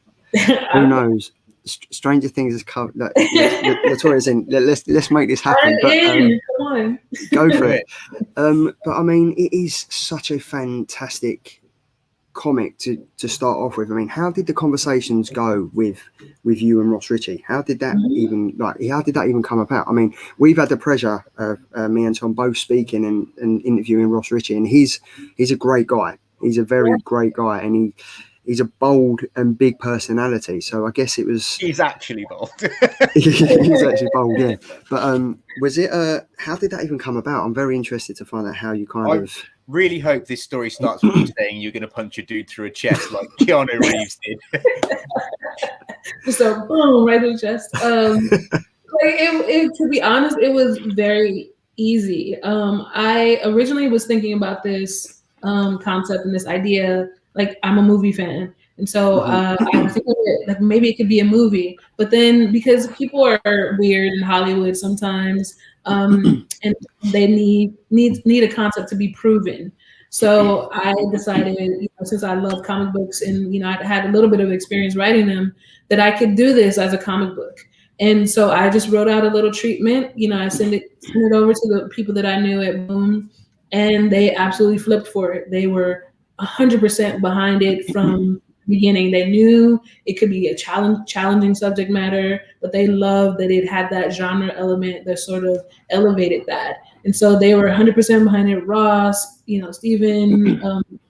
Who knows? Stranger Things is covered. Latoya's in. Let's make this happen. Come on, go for it. But I mean, it is such a fantastic comic to start off with. I mean, how did the conversations go with you and Ross Ritchie? How did that even come about? I mean, we've had the pleasure of me and Tom both speaking and interviewing Ross Ritchie, and he's a great guy. He's a very great guy, and he's a bold and big personality. So I guess it was. He's actually bold. He's actually bold, yeah. But was it? How did that even come about? I'm very interested to find out how you kind of. Really hope this story starts with you saying you're going to punch a dude through a chest like Keanu Reeves did. So boom, right through the chest. To be honest, it was very easy. I originally was thinking about this concept and this idea. Like, I'm a movie fan, and so I was thinking like maybe it could be a movie. But then because people are weird in Hollywood sometimes, and they need a concept to be proven. So I decided, since I love comic books and I had a little bit of experience writing them, that I could do this as a comic book. And so I just wrote out a little treatment. I sent it over to the people that I knew at Boom, and they absolutely flipped for it. They were 100% behind it from the beginning. They knew it could be a challenging subject matter, but they loved that it had that genre element that sort of elevated that. And so they were 100% behind it. Ross, Stephen,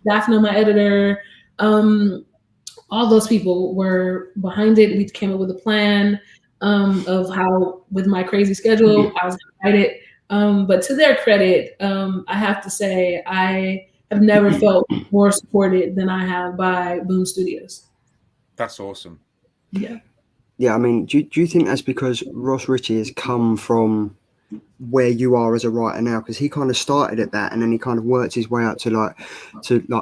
Daphne, my editor, all those people were behind it. We came up with a plan of how, with my crazy schedule, I was going to write it. But to their credit, I have to say, I have never felt more supported than I have by Boom Studios. That's awesome. Yeah. Yeah, I mean, do you think that's because Ross Ritchie has come from where you are as a writer now? Because he kind of started at that, and then he kind of worked his way up to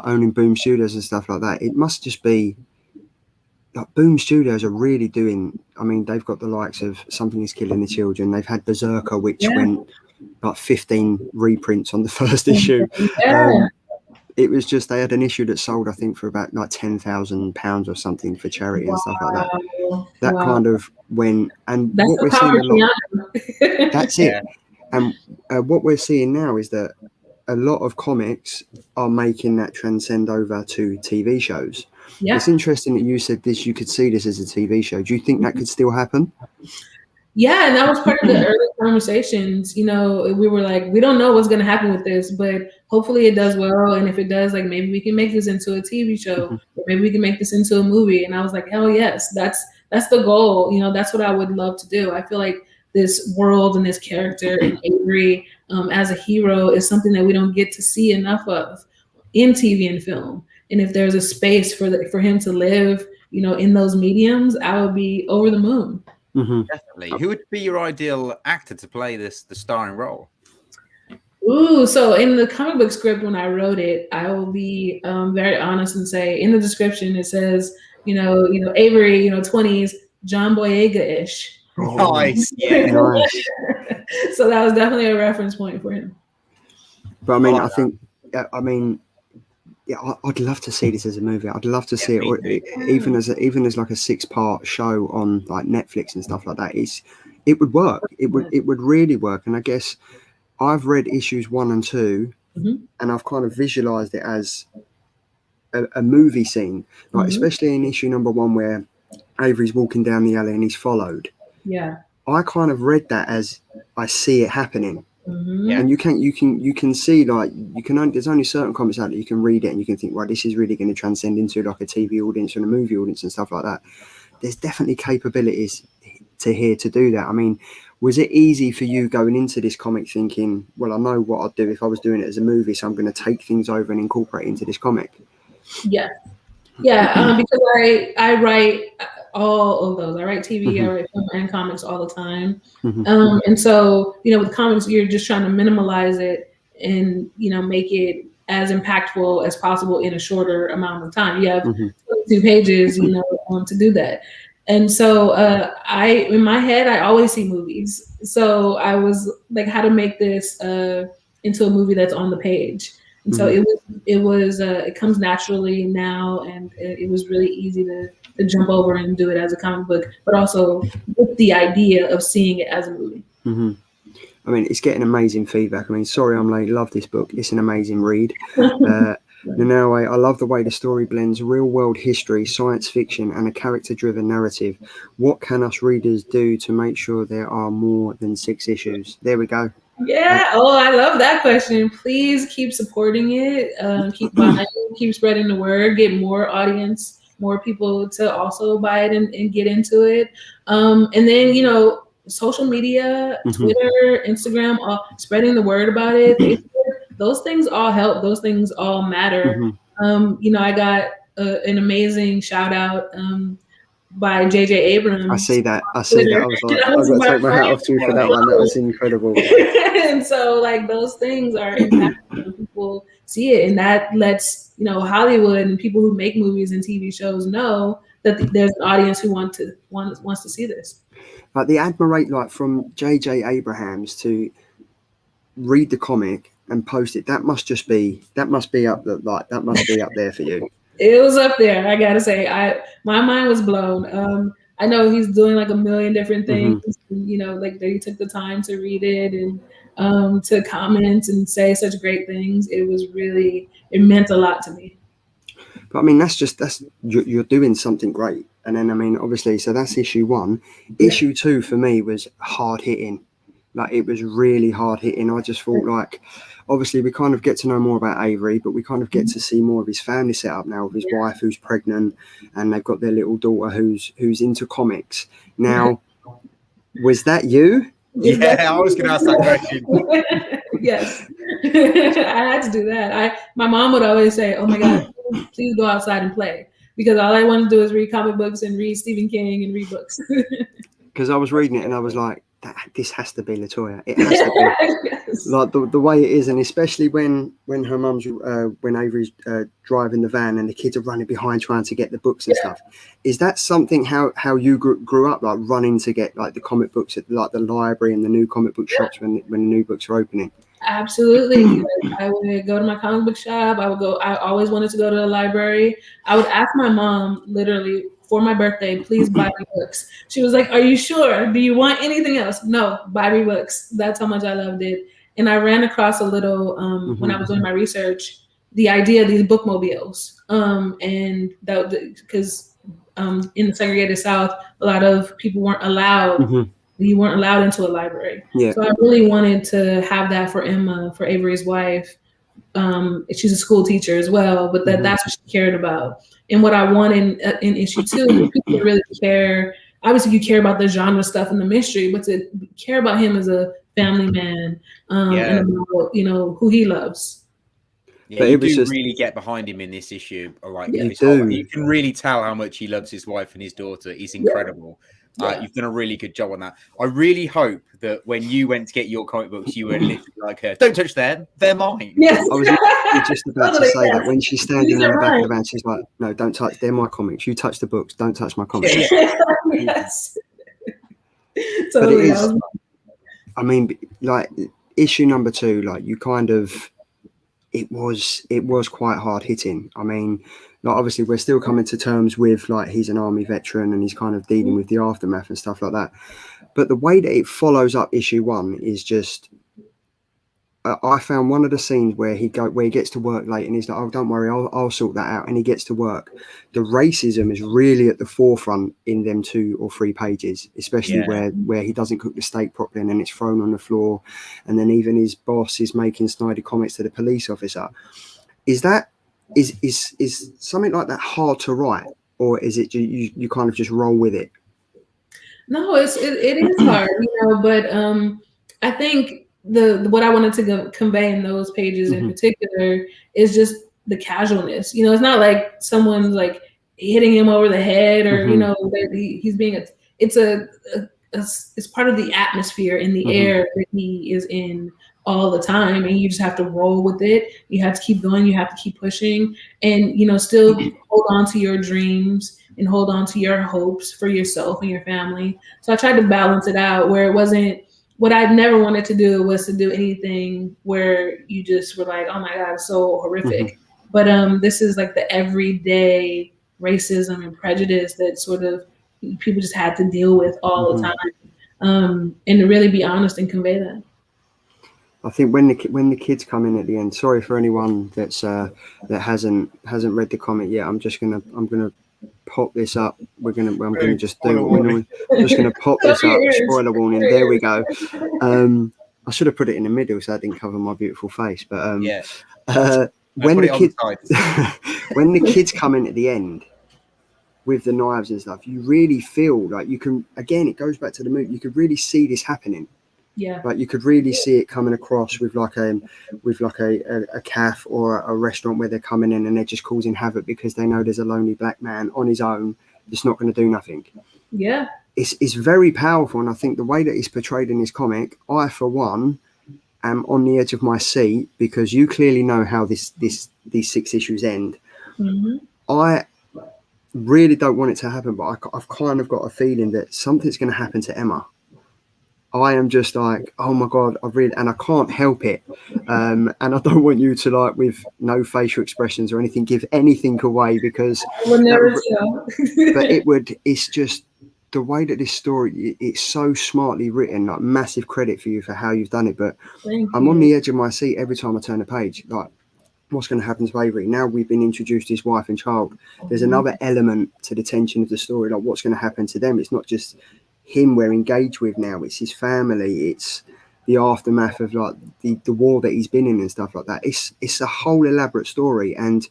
owning Boom Studios and stuff like that. It must just be like Boom Studios are really doing. I mean, they've got the likes of Something Is Killing the Children. They've had Berserker, which went like 15 reprints on the first issue. Yeah. It was just they had an issue that sold, I think, for about like £10,000 or something for charity and stuff like that. That kind of went, and that's what we're seeing a lot. That's it. And what we're seeing now is that a lot of comics are making that transcend over to TV shows. Yeah. It's interesting that you said this. You could see this as a TV show. Do you think that could still happen? Yeah, and that was part of the early conversations. We were like, we don't know what's going to happen with this, but hopefully it does well. And if it does, like, maybe we can make this into a TV show, or maybe we can make this into a movie. And I was like, hell yes, that's the goal. That's what I would love to do. I feel like this world and this character and Avery as a hero is something that we don't get to see enough of in TV and film. And if there's a space for him to live, in those mediums, I would be over the moon. Mm-hmm. Definitely. Who would be your ideal actor to play the starring role? Ooh, so in the comic book script, when I wrote it, I will be very honest and say in the description it says, Avery, 20s, John Boyega-ish. Oh, nice, yeah. Nice. So that was definitely a reference point for him. But I mean, I'd love to see this as a movie. I'd love to see it, even as like a 6-part show on like Netflix and stuff like that. It would work. It would really work. And I guess I've read issues 1 and 2, and I've kind of visualized it as a movie scene, like especially in issue number 1 where Avery's walking down the alley and he's followed. Yeah, I kind of read that as I see it happening. Yeah. And you can see, like, there's only certain comics out that you can read it and you can think, right, this is really going to transcend into like a TV audience and a movie audience and stuff like that. There's definitely capabilities to do that. I mean, was it easy for you going into this comic thinking, well, I know what I'd do if I was doing it as a movie, so I'm going to take things over and incorporate into this comic? Yeah, because I write all of those. I write TV, I write film and comics all the time. And so, with comics, you're just trying to minimalize it and, make it as impactful as possible in a shorter amount of time. You have 22 pages, to do that. And so in my head, I always see movies. So I was like, how to make this into a movie that's on the page. And so it comes naturally now, and it was really easy to jump over and do it as a comic book, but also with the idea of seeing it as a movie. I mean, it's getting amazing feedback. I mean, Sorry I'm Late, love this book. It's an amazing read. Now, I love the way the story blends real world history, science fiction, and a character-driven narrative. What can us readers do to make sure there are more than 6 issues? There we go. Yeah. Oh, I love that question. Please keep supporting it. Keep buying it, keep spreading the word, get more audience, more people to also buy it and get into it. And then, social media, Twitter, Instagram, spreading the word about it. Facebook, those things all help. Those things all matter. I got an amazing shout out by J.J. Abrams. I see that. I was like, I've got to take my hat off to you for that one. That was incredible. And so, like, those things are impactful when people see it, and that lets Hollywood and people who make movies and TV shows know that there's an audience who wants to see this. Like the admirate, like from J.J. Abrams to read the comic and post it. That must be up there for you. It was up there. I gotta say, my mind was blown. I know he's doing like a million different things. Like they took the time to read it and to comment and say such great things. It meant a lot to me. But I mean, you're doing something great. And then, I mean, obviously, so that's issue 1. Issue 2 for me was hard hitting. Like, it was really hard hitting. I just thought, like, obviously, we kind of get to know more about Avery, but we kind of get to see more of his family setup now with his wife who's pregnant, and they've got their little daughter who's into comics. Now, was that you? Yeah, I was going to ask that question. Yes, I had to do that. My mom would always say, "Oh my God, please go outside and play," because all I want to do is read comic books and read Stephen King and read books. Because I was reading it and I was like, this has to be Latoya. It has to be. Yes. Like the way it is, and especially when her mum's when Avery's driving the van and the kids are running behind trying to get the books and stuff. Is that something how you grew up, like running to get like the comic books at like the library and the new comic book shops when the new books are opening? Absolutely. I would go to my comic book shop. I always wanted to go to the library. I would ask my mom literally for my birthday, please buy me books. She was like, "Are you sure? Do you want anything else?" "No, buy me books." That's how much I loved it. And I ran across a little, when I was doing my research, the idea of these bookmobiles. And that because in the segregated South, a lot of people weren't allowed. You weren't allowed into a library. Yeah. So I really wanted to have that for Emma, for Avery's wife. She's a school teacher as well, but that's what she cared about. And what I want in issue 2, people really care. Obviously, you care about the genre stuff and the mystery, but to care about him as a family man and about, who he loves. Yeah, but you really get behind him in this issue. Like, you can really tell how much he loves his wife and his daughter. He's incredible. You've done a really good job on that. I really hope that when you went to get your comic books, you were literally like her. "Don't touch them; they're mine." Yes. I was just about to say that when she's standing on the back of the van, she's like, "No, don't touch. They're my comics. You touch the books. Don't touch my comics." Yes. Totally. But it is. I mean, like issue number 2, like you kind of, it was quite hard hitting. I mean, like obviously we're still coming to terms with like he's an army veteran and he's kind of dealing with the aftermath and stuff like that. But the way that it follows up issue 1 is just, I found one of the scenes where he gets to work late and he's like, "Oh, don't worry, I'll sort that out." And he gets to work. The racism is really at the forefront in them 2 or 3 pages, especially where he doesn't cook the steak properly and then it's thrown on the floor. And then even his boss is making snidey comments to the police officer. Is something like that hard to write, or is it you kind of just roll with it? No, it is hard, but I think what I wanted to convey in those pages in particular is just the casualness. It's not like someone's like hitting him over the head or he's being it's part of the atmosphere in the air that he is in all the time, and you just have to roll with it. You have to keep going. You have to keep pushing, and still hold on to your dreams and hold on to your hopes for yourself and your family. So I tried to balance it out where it wasn't. What I never wanted to do was to do anything where you just were like, "Oh my God, it's so horrific." But this is like the everyday racism and prejudice that sort of people just had to deal with all the time, and to really be honest and convey that. I think when the kids come in at the end. Sorry for anyone that's that hasn't read the comic yet. I'm gonna pop this up. I'm gonna just do what we know. I'm just gonna pop this up. Spoiler warning. There we go. I should have put it in the middle so I didn't cover my beautiful face. But when the kids come in at the end with the knives and stuff, you really feel like you can. Again, it goes back to the movie. You could really see this happening. Yeah, like you could really see it coming across with like a cafe or a restaurant where they're coming in and they're just causing havoc because they know there's a lonely black man on his own it's not going to do nothing. Yeah. It's very powerful, and I think the way that it's portrayed in this comic, I for one am on the edge of my seat, because you clearly know how these 6 issues end. I really don't want it to happen, but I've kind of got a feeling that something's going to happen to Emma. I am just like, oh my God, and I can't help it. And I don't want you to, like, with no facial expressions or anything, give anything away, because I would never tell. but it's just the way that this story, it's so smartly written, like, massive credit for you for how you've done it. But I'm on the edge of my seat every time I turn a page. Like, what's going to happen to Avery? Now we've been introduced to his wife and child. There's another element to the tension of the story, like what's going to happen to them. It's not just him we're engaged with now, it's his family, it's the aftermath of, like, the war that he's been in and stuff like that. It's a whole elaborate story. And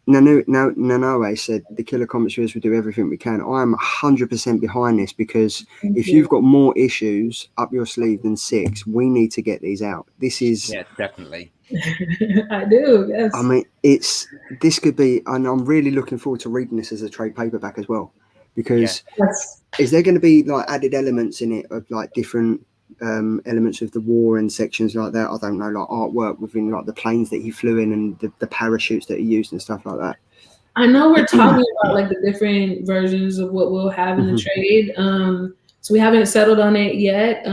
Nanoe said the Killer Comics viewers will do everything we can. I am 100% behind this, because if you've got more issues up your sleeve than 6, we need to get these out. This is definitely. I do, yes. I mean, this could be, and I'm really looking forward to reading this as a trade paperback as well, because is there going to be, like, added elements in it of, like, different elements of the war and sections like that? I don't know, like artwork within, like, the planes that he flew in and the parachutes that he used and stuff like that. I know we're talking about, like, the different versions of what we'll have in the trade. So we haven't settled on it yet,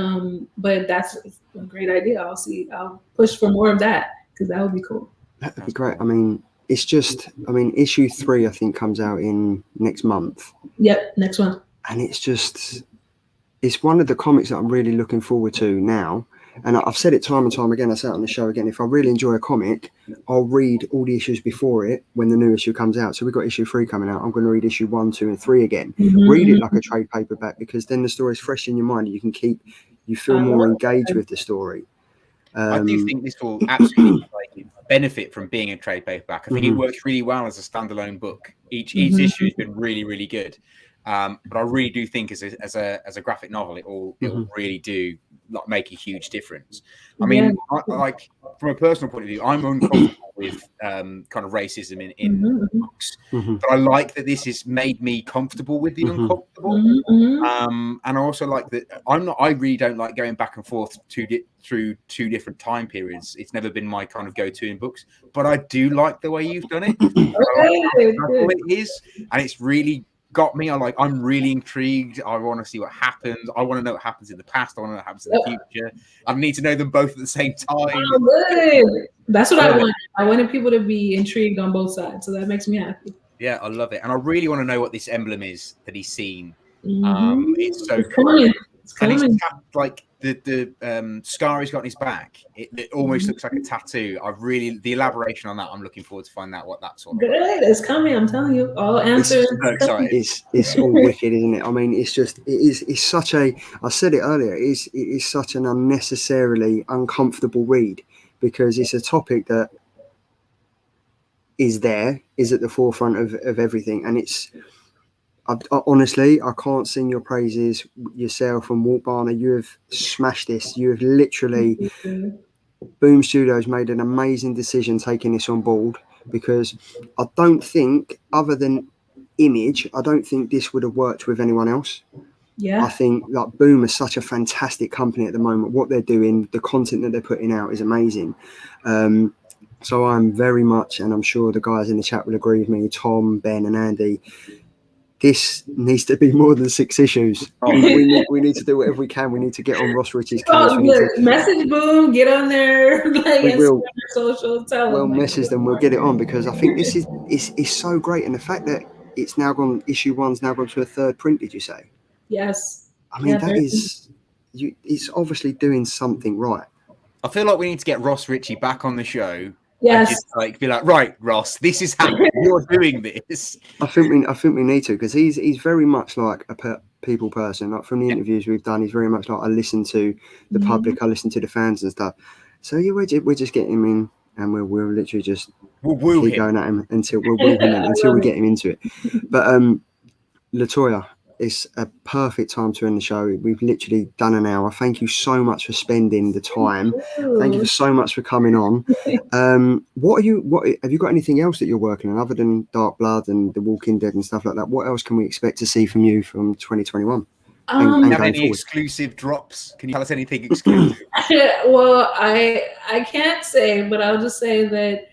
but that's a great idea. I'll push for more of that, because that would be cool. That'd be great. I mean, it's just, issue 3 I think comes out in next month. Yep, next one. And it's one of the comics that I'm really looking forward to now. And I've said it time and time again, I say it on the show again, if I really enjoy a comic, I'll read all the issues before it when the new issue comes out. So we've got issue 3 coming out. I'm going to read issue 1, 2, and 3 again. Read it like a trade paperback, because then the story's fresh in your mind. You feel more engaged with the story. I do think this will absolutely benefit from being a trade paperback. I think it works really well as a standalone book. Each issue has been really, really good. But I really do think as a graphic novel, it will really do, like, make a huge difference. I mean, like, from a personal point of view, I'm uncomfortable with kind of racism in books, but I like that this has made me comfortable with the uncomfortable. And I also like that I really don't like going back and forth through 2 different time periods. It's never been my kind of go-to in books, but I do like the way you've done it. It is, and it's really got me. I'm really intrigued. I want to see what happens. I want to know what happens in the past. I want to know what happens in the future. I need to know them both at the same time. Oh, good. That's what I want. I wanted people to be intrigued on both sides, so that makes me happy. Yeah, I love it, and I really want to know what this emblem is that he's seen. It's so cool. It's coming. And he's like the scar he's got on his back. It almost looks like a tattoo. The elaboration on that. I'm looking forward to find out what that's all about. Good, it's coming. I'm telling you, all answers. It's all wicked, isn't it? I mean, it's such a. I said it earlier. It is such an unnecessarily uncomfortable read, because it's a topic that is at the forefront of everything, and it's. Honestly, I can't sing your praises yourself and Walt Barner. You have smashed this. You have literally, Boom Studios made an amazing decision taking this on board, because I don't think, other than Image, I don't think this would have worked with anyone else. Yeah. I think, like, Boom is such a fantastic company at the moment. What they're doing, the content that they're putting out is amazing. So I'm very much, and I'm sure the guys in the chat will agree with me, Tom, Ben and Andy, this needs to be more than 6 issues. We need to do whatever we can. We need to get on Ross Ritchie's case. Message Boom, get on there. Social, tell them. Message them. We'll get it on, because I think this is so great, and the fact that it's now gone. Issue 1's now gone to a 3rd print. Did you say? Yes. I mean, it's obviously doing something right. I feel like we need to get Ross Ritchie back on the show. Yes. Just be like, right, Ross, this is how you're doing this. I think we need to, because he's very much like a people person. Like, from the interviews we've done, he's very much like, I listen to the public, I listen to the fans and stuff. So yeah, we're just getting him in, and we'll literally just keep going at him until we get him into it. But Latoya, it's a perfect time to end the show. We've literally done an hour. Thank you so much for spending the time. Thank you so much for coming on. What have you got anything else that you're working on other than Dark Blood and The Walking Dead and stuff like that? What else can we expect to see from you from 2021? Do you have any exclusive drops? Can you tell us anything exclusive? Well, I can't say, but I'll just say that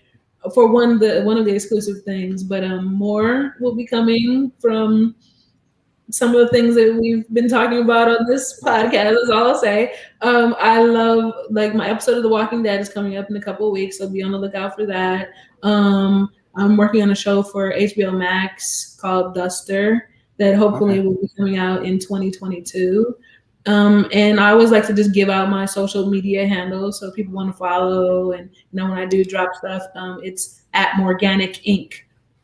for one of the exclusive things, but more will be coming from some of the things that we've been talking about on this podcast, is all I'll say. I love, like, my episode of The Walking Dead is coming up in a couple of weeks, so be on the lookout for that. I'm working on a show for HBO Max called Duster that hopefully will be coming out in 2022. And I always like to just give out my social media handles so people want to follow. And when I do drop stuff, it's at Morganic Inc.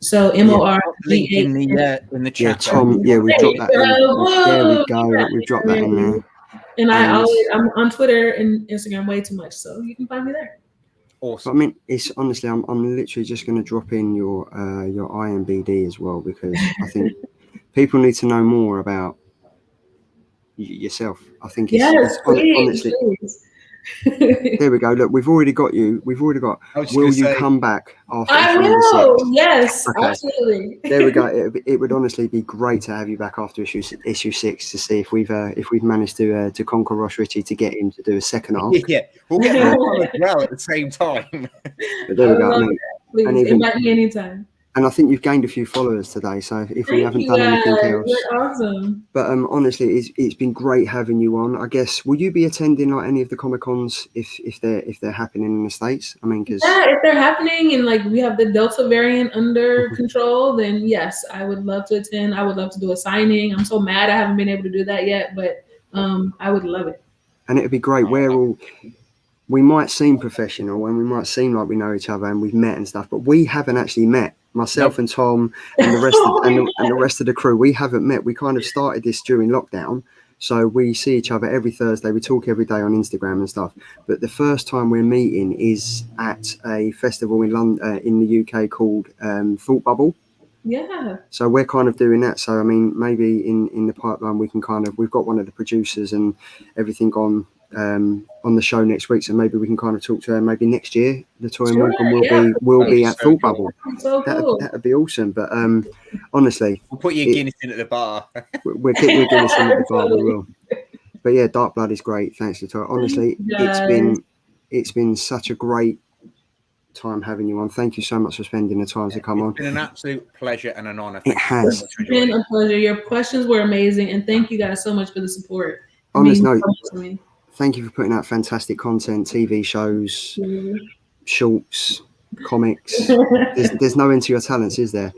So MORGA in the chat. Yeah, Tom. Yeah, we've dropped that in. There we go. We've dropped that in there. And I'm on Twitter and Instagram way too much, so you can find me there. Awesome. I mean, it's honestly, I'm literally just going to drop in your IMBD as well, because I think people need to know more about yourself. I think it's honestly. Please. There we go. Look, we've already got you. Will you come back after? I will. Yes, okay. Absolutely. There we go. It would honestly be great to have you back after issue 6 to see if we've managed to conquer Ross Ritchie to get him to do a second arc. Yeah, we'll get that one as well at the same time. But there we go. Please invite me anytime. And I think you've gained a few followers today. So if we haven't done anything else, you're awesome. But honestly, it's been great having you on. I guess, will you be attending like any of the Comic Cons if they're happening in the States? I mean, because if they're happening and like we have the Delta variant under control, then yes, I would love to attend. I would love to do a signing. I'm so mad I haven't been able to do that yet, but I would love it. And it'd be great. We might seem professional and we might seem like we know each other and we've met and stuff, but we haven't actually met. Myself and Tom and the rest of the crew, we haven't met. We kind of started this during lockdown, so we see each other every Thursday. We talk every day on Instagram and stuff. But the first time we're meeting is at a festival in London, in the UK, called Thought Bubble. Yeah. So we're kind of doing that. So I mean, maybe in the pipeline we can we've got one of the producers and everything on the show next week, so maybe we can kind of talk to her. Maybe next year, Latoya and Morgan will be at Thought Bubble. So cool. That'd be awesome. But honestly, we'll put your Guinness in at the bar. We'll get your Guinness in at the bar. We will. But yeah, Dark Blood is great. Thanks, Latoya. Honestly, it's been such a great time having you on. Thank you so much for spending the time to come on. It's been an absolute pleasure and an honor. It has been a pleasure. Your questions were amazing, and thank you guys so much for the support. Honestly, thank you for putting out fantastic content, TV shows, shorts, comics. There's no end to your talents, is there?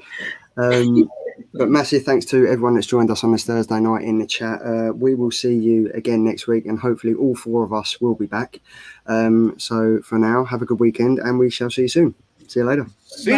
But massive thanks to everyone that's joined us on this Thursday night in the chat. We will see you again next week, and hopefully all 4 of us will be back. So for now, have a good weekend, and we shall see you soon. See you later. See you.